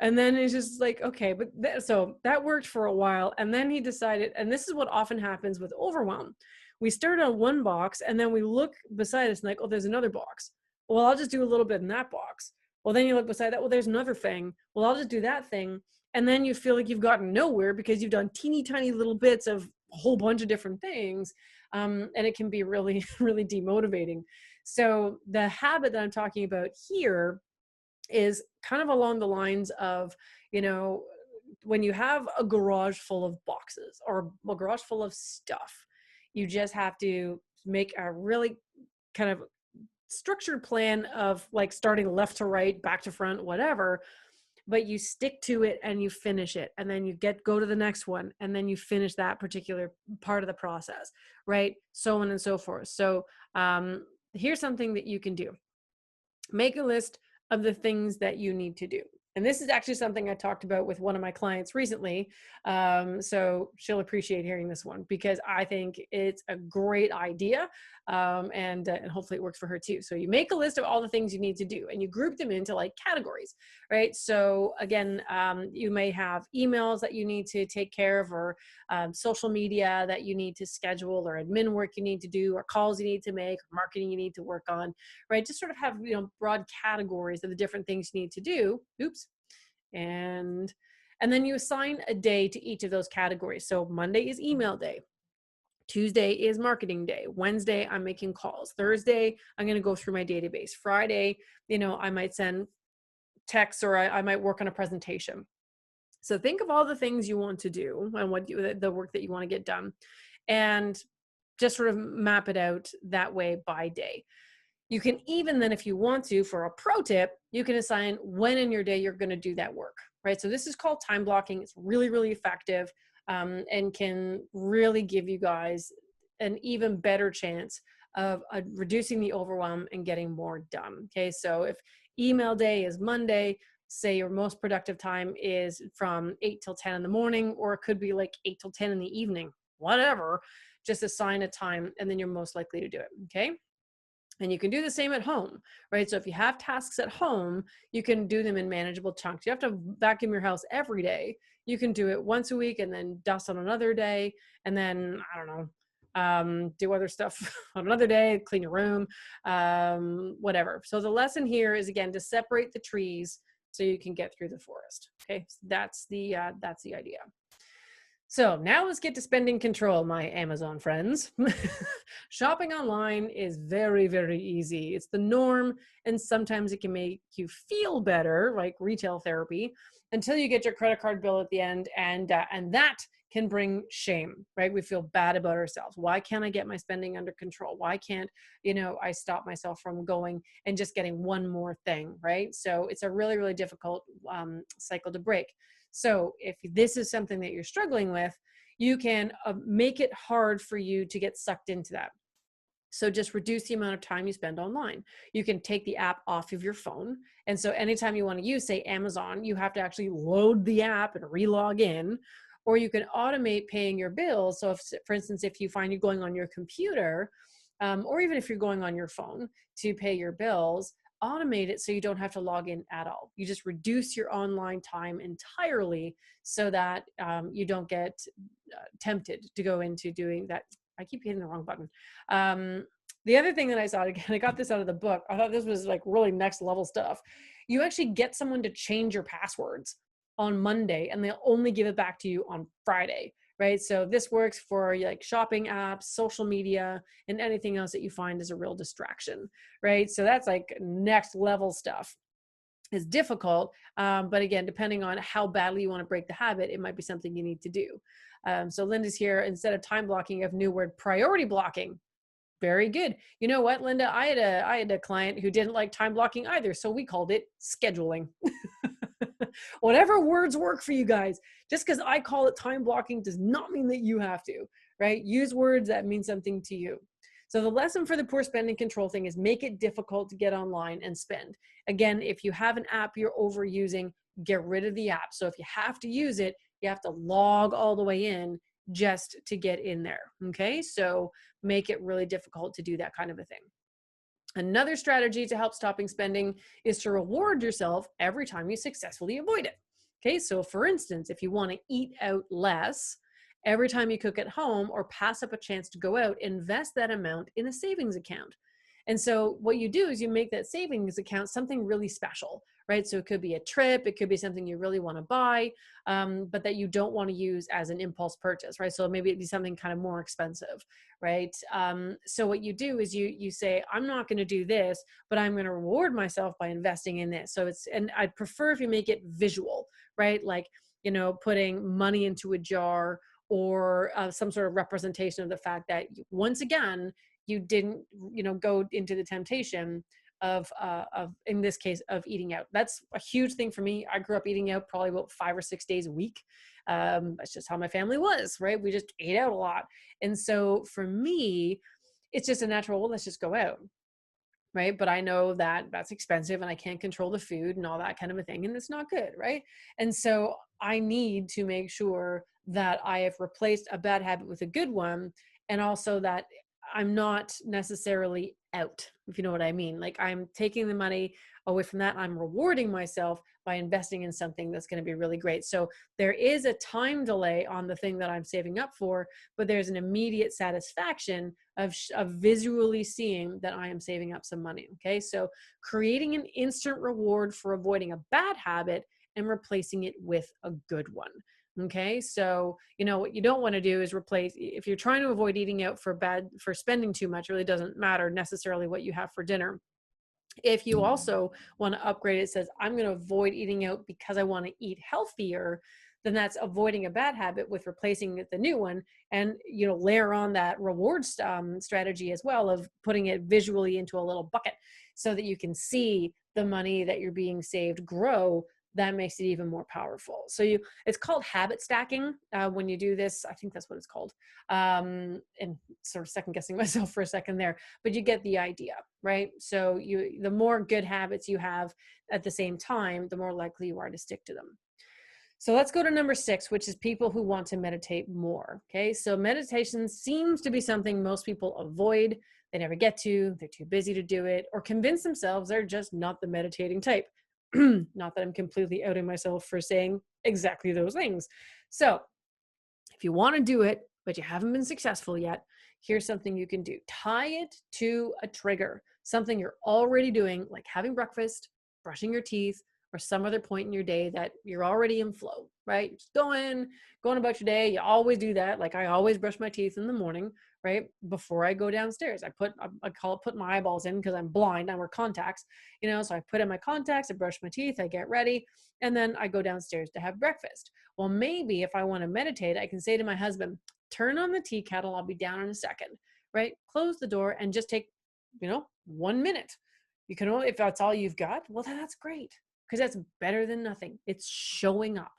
And then it's just like, okay, but so that worked for a while. And then he decided, and this is what often happens with overwhelm. We start on one box, and then we look beside us and like, oh, there's another box. Well, I'll just do a little bit in that box. Well, then you look beside that. Well, there's another thing. Well, I'll just do that thing. And then you feel like you've gotten nowhere because you've done teeny tiny little bits of a whole bunch of different things. And it can be really, really demotivating. So the habit that I'm talking about here is kind of along the lines of, when you have a garage full of boxes or a garage full of stuff, you just have to make a really kind of structured plan of like starting left to right, back to front, whatever, but you stick to it and you finish it, and then you go to the next one, and then you finish that particular part of the process, right? So on and so forth. So here's something that you can do. Make a list of the things that you need to do. And this is actually something I talked about with one of my clients recently. So she'll appreciate hearing this one because I think it's a great idea. And hopefully it works for her too. So you make a list of all the things you need to do and you group them into like categories, right? So again, you may have emails that you need to take care of, or social media that you need to schedule, or admin work you need to do, or calls you need to make, or marketing you need to work on, right? Just sort of have, broad categories of the different things you need to do. Oops. And then you assign a day to each of those categories. So Monday is email day. Tuesday is marketing day. Wednesday, I'm making calls. Thursday, I'm going to go through my database. Friday, I might send texts, or I might work on a presentation. So think of all the things you want to do and the work that you want to get done, and just sort of map it out that way by day. You can even then, if you want to, for a pro tip, you can assign when in your day you're going to do that work, right? So this is called time blocking. It's really, really effective, and can really give you guys an even better chance of reducing the overwhelm and getting more done. Okay, so if email day is Monday, say your most productive time is from 8 till 10 in the morning, or it could be like 8 till 10 in the evening, whatever, just assign a time and then you're most likely to do it. Okay. And you can do the same at home, right? So if you have tasks at home, you can do them in manageable chunks. You have to vacuum your house every day. You can do it once a week and then dust on another day. And then, I don't know, do other stuff on another day, clean your room, whatever. So the lesson here is, again, to separate the trees so you can get through the forest. Okay, so that's the idea. So now let's get to spending control, my Amazon friends. Shopping online is very, very easy. It's the norm, and sometimes it can make you feel better, like retail therapy, until you get your credit card bill at the end, and that can bring shame, right? We feel bad about ourselves. Why can't I get my spending under control? Why can't, I stop myself from going and just getting one more thing, right? So it's a really, really difficult cycle to break. So if this is something that you're struggling with, you can make it hard for you to get sucked into that. So just reduce the amount of time you spend online. You can take the app off of your phone. And so anytime you want to use, say, Amazon, you have to actually load the app and re-log in, or you can automate paying your bills. So if, for instance, if you find you're going on your computer, or even if you're going on your phone to pay your bills, automate it so you don't have to log in at all. You just reduce your online time entirely so that you don't get tempted to go into doing that. I keep hitting the wrong button. The other thing that I saw, again, I got this out of the book. I thought this was like really next level stuff. You actually get someone to change your passwords on Monday and they'll only give it back to you on Friday. Right. So this works for like shopping apps, social media, and anything else that you find is a real distraction. Right. So that's like next level stuff. It's difficult. But again, depending on how badly you want to break the habit, it might be something you need to do. So Linda's here. Instead of time blocking, you have new word priority blocking. Very good. You know what, Linda? I had a client who didn't like time blocking either. So we called it scheduling. Whatever words work for you guys. Just because I call it time blocking does not mean that you have to, right? Use words that mean something to you. So the lesson for the poor spending control thing is make it difficult to get online and spend. Again, if you have an app you're overusing, get rid of the app. So if you have to use it, you have to log all the way in just to get in there. Okay, so make it really difficult to do that kind of a thing. Another strategy to help stopping spending is to reward yourself every time you successfully avoid it. Okay, so for instance, if you want to eat out less, every time you cook at home or pass up a chance to go out, invest that amount in a savings account. And so what you do is you make that savings account something really special, right? So it could be a trip, it could be something you really want to buy, but that you don't want to use as an impulse purchase, right? So maybe it'd be something kind of more expensive, right? So what you do is you say, I'm not going to do this, but I'm going to reward myself by investing in this. So and I'd prefer if you make it visual, right? Like putting money into a jar, or some sort of representation of the fact that once again, you didn't, go into the temptation of in this case of eating out. That's a huge thing for me. I grew up eating out probably about 5 or 6 days a week. That's just how my family was, right? We just ate out a lot. And so for me, it's just a natural, well, let's just go out. Right. But I know that that's expensive and I can't control the food and all that kind of a thing. And it's not good. Right. And so I need to make sure that I have replaced a bad habit with a good one. And also that I'm not necessarily out, if you know what I mean. Like, I'm taking the money away from that. I'm rewarding myself by investing in something that's going to be really great. So there is a time delay on the thing that I'm saving up for, but there's an immediate satisfaction of visually seeing that I am saving up some money. Okay. So creating an instant reward for avoiding a bad habit and replacing it with a good one. Okay. So, what you don't want to do is replace, if you're trying to avoid eating out for spending too much, it really doesn't matter necessarily what you have for dinner. If you also want to upgrade, it says, I'm going to avoid eating out because I want to eat healthier, then that's avoiding a bad habit with replacing it the new one. And, layer on that reward strategy as well, of putting it visually into a little bucket so that you can see the money that you're being saved grow. That makes it even more powerful. So it's called habit stacking when you do this. I think that's what it's called. And sort of second guessing myself for a second there, but you get the idea, right? So the more good habits you have at the same time, the more likely you are to stick to them. So let's go to number 6, which is people who want to meditate more. Okay. So meditation seems to be something most people avoid. They never get to, they're too busy to do it, or convince themselves they're just not the meditating type. Not that I'm completely outing myself for saying exactly those things. So if you want to do it, but you haven't been successful yet, here's something you can do. Tie it to a trigger, something you're already doing, like having breakfast, brushing your teeth, or some other point in your day that you're already in flow, right? Just going about your day. You always do that. Like, I always brush my teeth in the morning, right? Before I go downstairs, I call it put my eyeballs in, because I'm blind. I wear contacts, so I put in my contacts, I brush my teeth, I get ready, and then I go downstairs to have breakfast. Well, maybe if I want to meditate, I can say to my husband, turn on the tea kettle. I'll be down in a second, right? Close the door and just take, 1 minute. You can only, if that's all you've got, well, that's great, because that's better than nothing. It's showing up,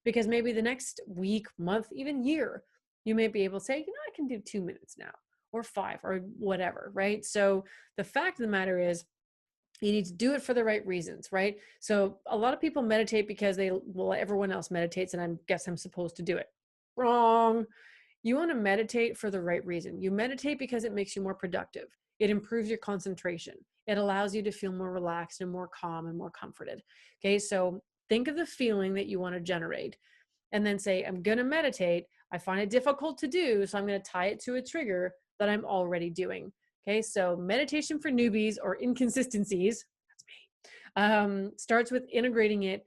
because maybe the next week, month, even year, you may be able to say, I can do 2 minutes now, or 5, or whatever, right? So the fact of the matter is, you need to do it for the right reasons, right? So a lot of people meditate because everyone else meditates, and I guess I'm supposed to do it. Wrong. You want to meditate for the right reason. You meditate because it makes you more productive. It improves your concentration. It allows you to feel more relaxed and more calm and more comforted. Okay, so think of the feeling that you want to generate, and then say, I'm going to meditate. I find it difficult to do, so I'm going to tie it to a trigger that I'm already doing. Okay, so meditation for newbies or inconsistencies, that's me, starts with integrating it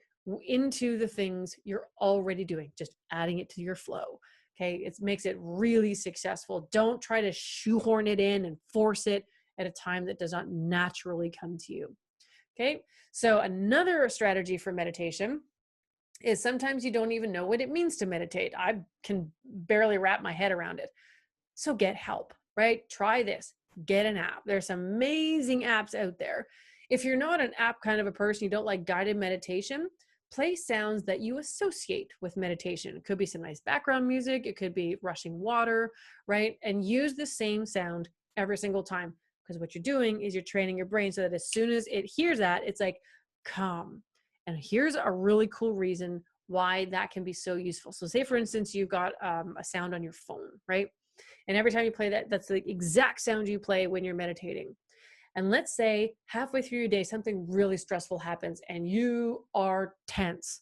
into the things you're already doing, just adding it to your flow. Okay, it makes it really successful. Don't try to shoehorn it in and force it at a time that does not naturally come to you. Okay, so another strategy for meditation is sometimes you don't even know what it means to meditate. I can barely wrap my head around it. So get help, right? Try this. Get an app. There's some amazing apps out there. If you're not an app kind of a person, you don't like guided meditation, play sounds that you associate with meditation. It could be some nice background music. It could be rushing water, right? And use the same sound every single time, because what you're doing is you're training your brain so that as soon as it hears that, it's like, calm. And here's a really cool reason why that can be so useful. So say, for instance, you've got a sound on your phone, right? And every time you play that, that's the exact sound you play when you're meditating. And let's say halfway through your day, something really stressful happens and you are tense.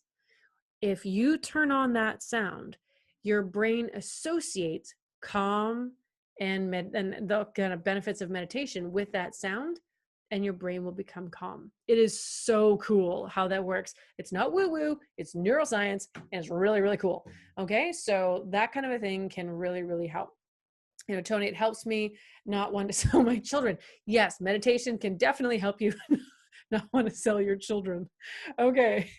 If you turn on that sound, your brain associates calm and the kind of benefits of meditation with that sound, and your brain will become calm. It is so cool how that works. It's not woo-woo, it's neuroscience, and it's really, really cool. Okay, so that kind of a thing can really, really help. Tony, it helps me not want to sell my children. Yes, meditation can definitely help you not want to sell your children. Okay,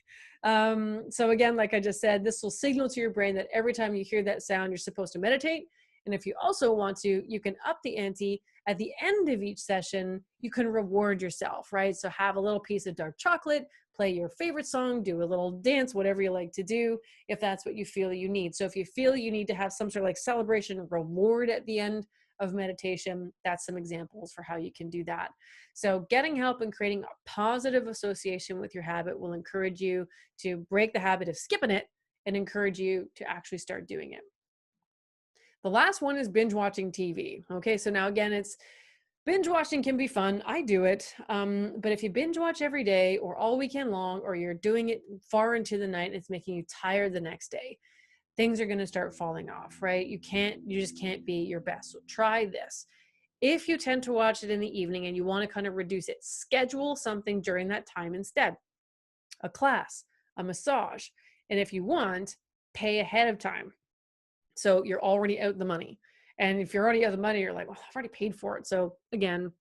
So again, like I just said, this will signal to your brain that every time you hear that sound, you're supposed to meditate. And if you also want to, you can up the ante. At the end of each session, you can reward yourself, right? So have a little piece of dark chocolate, play your favorite song, do a little dance, whatever you like to do, if that's what you feel you need. So if you feel you need to have some sort of like celebration reward at the end of meditation, that's some examples for how you can do that. So getting help and creating a positive association with your habit will encourage you to break the habit of skipping it and encourage you to actually start doing it. The last one is binge watching TV. Okay, so now again, it's binge watching can be fun. I do it. But if you binge watch every day or all weekend long, or you're doing it far into the night, it's making you tired the next day, things are going to start falling off, right? You just can't be your best. So try this. If you tend to watch it in the evening and you want to kind of reduce it, schedule something during that time instead. A class, a massage. And if you want, pay ahead of time. So you're already out the money. And if you're already out the money, you're like, well, I've already paid for it. So again,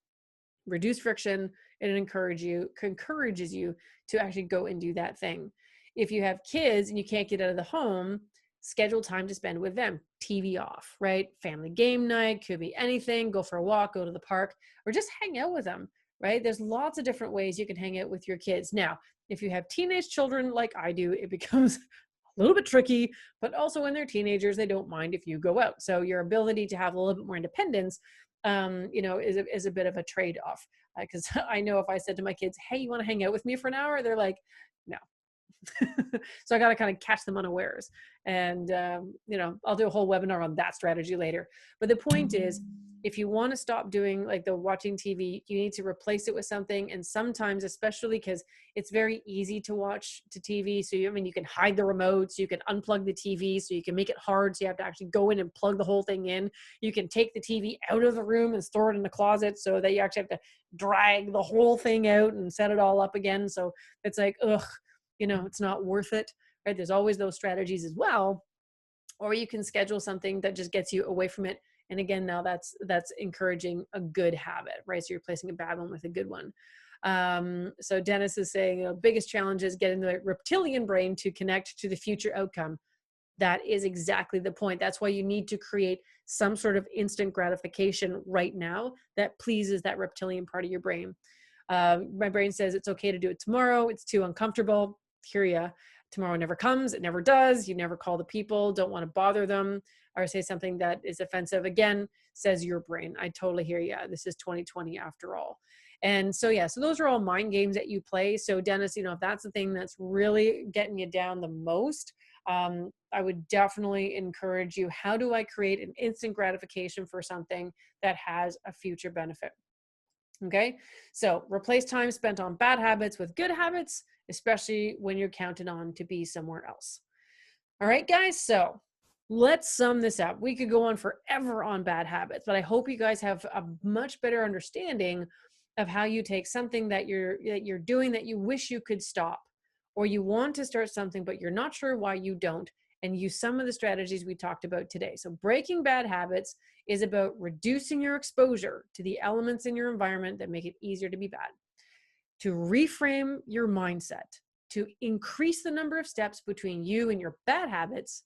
reduce friction, and it encourages you to actually go and do that thing. If you have kids and you can't get out of the home, schedule time to spend with them. TV off, right? Family game night, could be anything. Go for a walk, go to the park, or just hang out with them, right? There's lots of different ways you can hang out with your kids. Now, if you have teenage children like I do, it becomes a little bit tricky, but also when they're teenagers, they don't mind if you go out. So your ability to have a little bit more independence, is a bit of a trade-off. Because I know if I said to my kids, hey, you want to hang out with me for an hour? They're like, no. So I got to kind of catch them unawares. And, I'll do a whole webinar on that strategy later. But the point is, if you want to stop doing like the watching TV, you need to replace it with something. And sometimes, especially because it's very easy to watch to TV. So, you can hide the remote, so you can unplug the TV, so you can make it hard. So you have to actually go in and plug the whole thing in. You can take the TV out of the room and store it in the closet so that you actually have to drag the whole thing out and set it all up again. So it's like, ugh, it's not worth it, right? There's always those strategies as well. Or you can schedule something that just gets you away from it. And again, now that's encouraging a good habit, right? So you're replacing a bad one with a good one. So Dennis is saying, biggest challenge is getting the reptilian brain to connect to the future outcome. That is exactly the point. That's why you need to create some sort of instant gratification right now that pleases that reptilian part of your brain. My brain says it's okay to do it tomorrow. It's too uncomfortable. Hear ya. Tomorrow never comes. It never does. You never call the people, don't want to bother them, or say something that is offensive. Again, says your brain. I totally hear you. This is 2020 after all. And so, so those are all mind games that you play. So Dennis, if that's the thing that's really getting you down the most, I would definitely encourage you. How do I create an instant gratification for something that has a future benefit? Okay, so replace time spent on bad habits with good habits, especially when you're counted on to be somewhere else. All right, guys, so let's sum this up. We could go on forever on bad habits, but I hope you guys have a much better understanding of how you take something that you're doing that you wish you could stop, or you want to start something, but you're not sure why you don't, and use some of the strategies we talked about today. So breaking bad habits is about reducing your exposure to the elements in your environment that make it easier to be bad, to reframe your mindset, to increase the number of steps between you and your bad habits,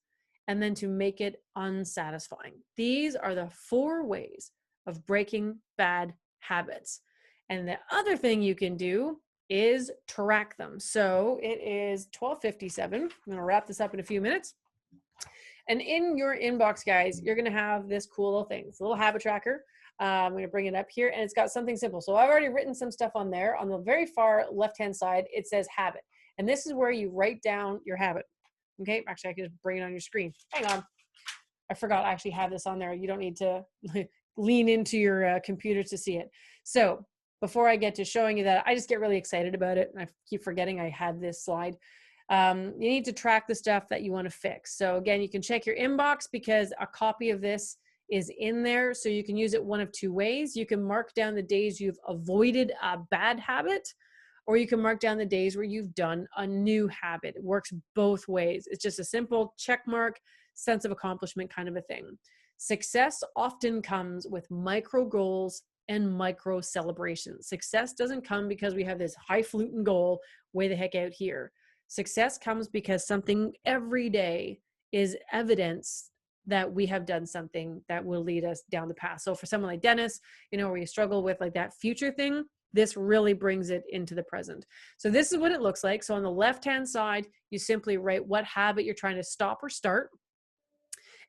and then to make it unsatisfying. These are the 4 ways of breaking bad habits. And the other thing you can do is track them. So it is 12:57. I'm going to wrap this up in a few minutes. And in your inbox, guys, you're going to have this cool little thing. It's a little habit tracker. I'm going to bring it up here, and it's got something simple. So I've already written some stuff on there. On the very far left-hand side, it says habit. And this is where you write down your habit. Okay, actually, I can just bring it on your screen. Hang on. I forgot I actually have this on there. You don't need to lean into your computer to see it. So before I get to showing you that, I just get really excited about it. And I keep forgetting I had this slide. You need to track the stuff that you want to fix. So again, you can check your inbox because a copy of this is in there. So you can use it one of 2 ways. You can mark down the days you've avoided a bad habit, or you can mark down the days where you've done a new habit. It works both ways. It's just a simple check mark, sense of accomplishment kind of a thing. Success often comes with micro goals and micro celebrations. Success doesn't come because we have this highfalutin goal way the heck out here. Success comes because something every day is evidence that we have done something that will lead us down the path. So for someone like Dennis, where you struggle with like that future thing, this really brings it into the present. So this is what it looks like. So on the left-hand side, you simply write what habit you're trying to stop or start.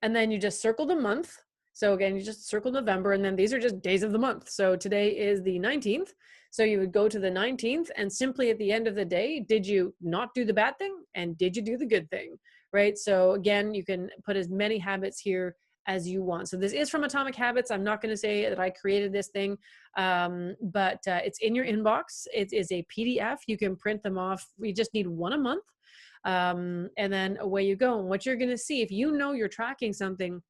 And then you just circle the month. So again, you just circle November, and then these are just days of the month. So today is the 19th. So you would go to the 19th, and simply at the end of the day, did you not do the bad thing? And did you do the good thing? Right? So again, you can put as many habits here as you want. So this is from Atomic Habits. I'm not going to say that I created this thing, but it's in your inbox. It is a PDF. You can print them off. We just need one a month. And then away you go. And what you're going to see, if you know you're tracking something,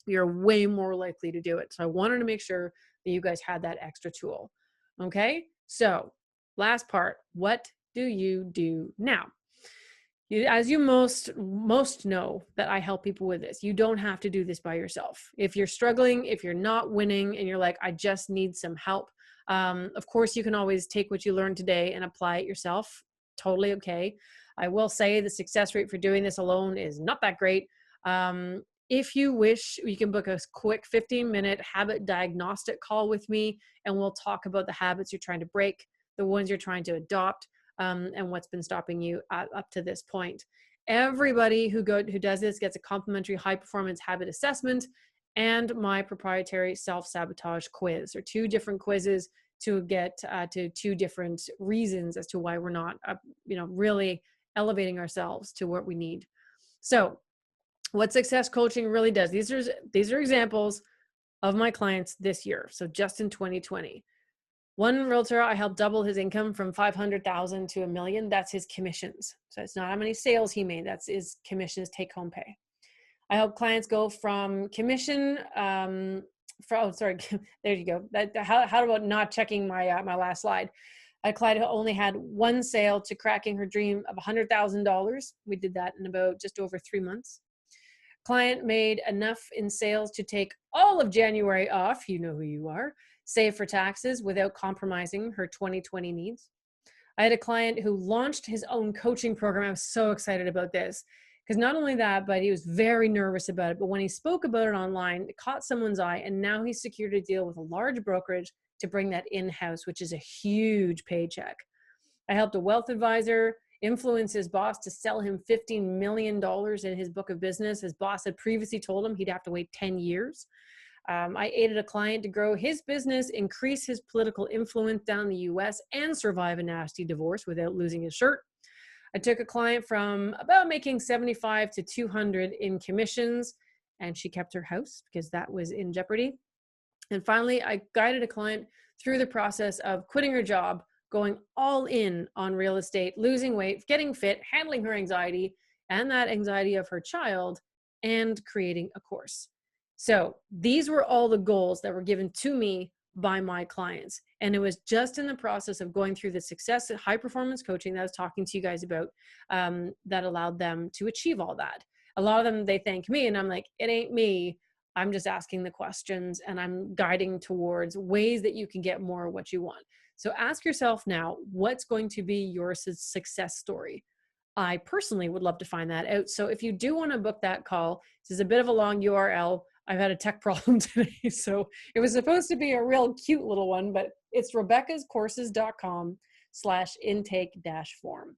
you're way more likely to do it. So I wanted to make sure that you guys had that extra tool. Okay. So last part, what do you do now? As you most know that I help people with this, you don't have to do this by yourself. If you're struggling, if you're not winning and you're like, I just need some help. Of course, you can always take what you learned today and apply it yourself. Totally okay. I will say the success rate for doing this alone is not that great. If you wish, you can book a quick 15-minute habit diagnostic call with me, and we'll talk about the habits you're trying to break, the ones you're trying to adopt, and what's been stopping you up to this point. Everybody who does this gets a complimentary high performance habit assessment and my proprietary self-sabotage quiz, or 2 different quizzes to get to 2 different reasons as to why we're not really elevating ourselves to what we need. So what success coaching really does, these are examples of my clients this year. So just in 2020, one realtor, I helped double his income from 500,000 to $1 million. That's his commissions. So it's not how many sales he made. That's his commissions, take home pay. I help clients go from commission, there you go. How about not checking my last slide? A client who only had 1 sale to cracking her dream of $100,000. We did that in about just over 3 months. Client made enough in sales to take all of January off. You know who you are. Save for taxes without compromising her 2020 needs. I had a client who launched his own coaching program. I was so excited about this because not only that, but he was very nervous about it. But when he spoke about it online, it caught someone's eye, and now he secured a deal with a large brokerage to bring that in-house, which is a huge paycheck. I helped a wealth advisor influence his boss to sell him $15 million in his book of business. His boss had previously told him he'd have to wait 10 years. I aided a client to grow his business, increase his political influence down the US, and survive a nasty divorce without losing his shirt. I took a client from about making 75 to 200 in commissions, and she kept her house because that was in jeopardy. And finally, I guided a client through the process of quitting her job, going all in on real estate, losing weight, getting fit, handling her anxiety and that anxiety of her child, and creating a course. So these were all the goals that were given to me by my clients. And it was just in the process of going through the success at high performance coaching that I was talking to you guys about that allowed them to achieve all that. A lot of them, they thank me, and I'm like, it ain't me. I'm just asking the questions, and I'm guiding towards ways that you can get more of what you want. So ask yourself now, what's going to be your success story? I personally would love to find that out. So if you do want to book that call, this is a bit of a long URL. I've had a tech problem today. So it was supposed to be a real cute little one, but it's rebeccascourses.com/intake-form.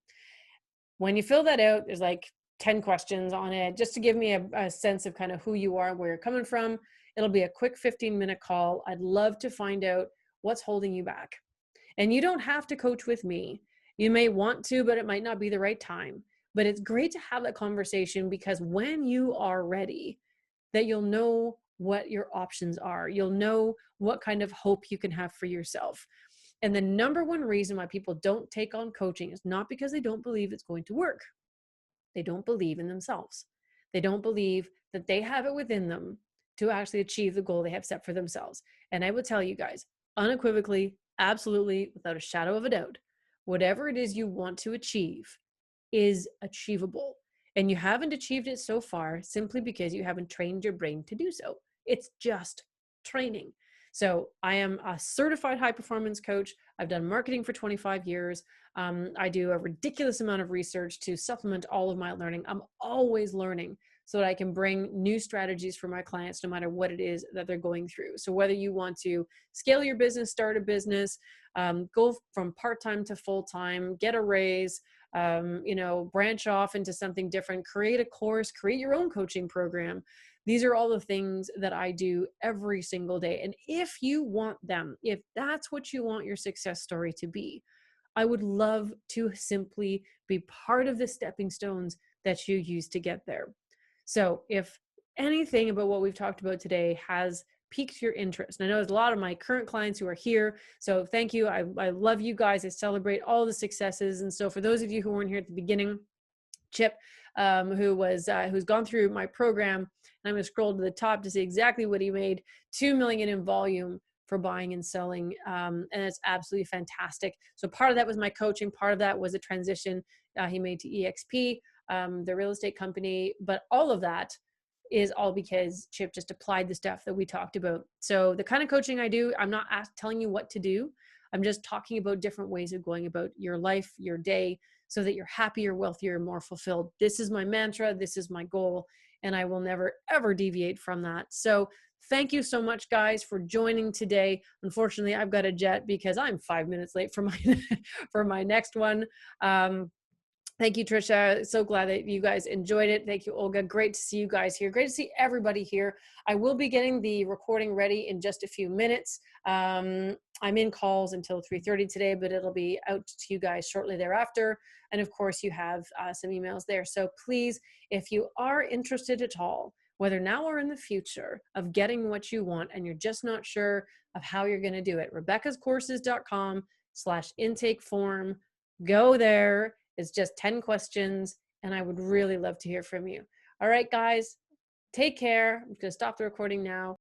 When you fill that out, there's like 10 questions on it, just to give me a sense of kind of who you are, where you're coming from. It'll be a quick 15-minute call. I'd love to find out what's holding you back. And you don't have to coach with me. You may want to, but it might not be the right time. But it's great to have that conversation, because when you are ready, that you'll know what your options are. You'll know what kind of hope you can have for yourself. And the number one reason why people don't take on coaching is not because they don't believe it's going to work. They don't believe in themselves. They don't believe that they have it within them to actually achieve the goal they have set for themselves. And I will tell you guys, unequivocally, absolutely, without a shadow of a doubt, whatever it is you want to achieve is achievable. And you haven't achieved it so far simply because you haven't trained your brain to do so. It's just training. So I am a certified high performance coach. I've done marketing for 25 years. I do a ridiculous amount of research to supplement all of my learning. I'm always learning so that I can bring new strategies for my clients, no matter what it is that they're going through. So whether you want to scale your business, start a business, go from part-time to full-time, get a raise, branch off into something different, create a course, create your own coaching program. These are all the things that I do every single day. And if you want them, if that's what you want your success story to be, I would love to simply be part of the stepping stones that you use to get there. So if anything about what we've talked about today has piqued your interest, and I know there's a lot of my current clients who are here, so thank you. I love you guys. I celebrate all the successes. And so for those of you who weren't here at the beginning, Chip, who's gone through my program, and I'm going to scroll to the top to see exactly what he made: 2 million in volume for buying and selling, and it's absolutely fantastic. So part of that was my coaching, part of that was a transition he made to EXP, the real estate company, but all of that is all because Chip just applied the stuff that we talked about. So the kind of coaching I do, I'm not telling you what to do. I'm just talking about different ways of going about your life, your day, so that you're happier, wealthier, more fulfilled. This is my mantra. This is my goal. And I will never, ever deviate from that. So thank you so much, guys, for joining today. Unfortunately, I've got a jet because I'm 5 minutes late for my, for my next one. Thank you, Trisha. So glad that you guys enjoyed it. Thank you, Olga. Great to see you guys here. Great to see everybody here. I will be getting the recording ready in just a few minutes. I'm in calls until 3:30 today, but it'll be out to you guys shortly thereafter. And of course, you have some emails there. So please, if you are interested at all, whether now or in the future, of getting what you want and you're just not sure of how you're going to do it, rebeccascourses.com/intake form. Go there. It's just 10 questions, and I would really love to hear from you. All right, guys, take care. I'm going to stop the recording now.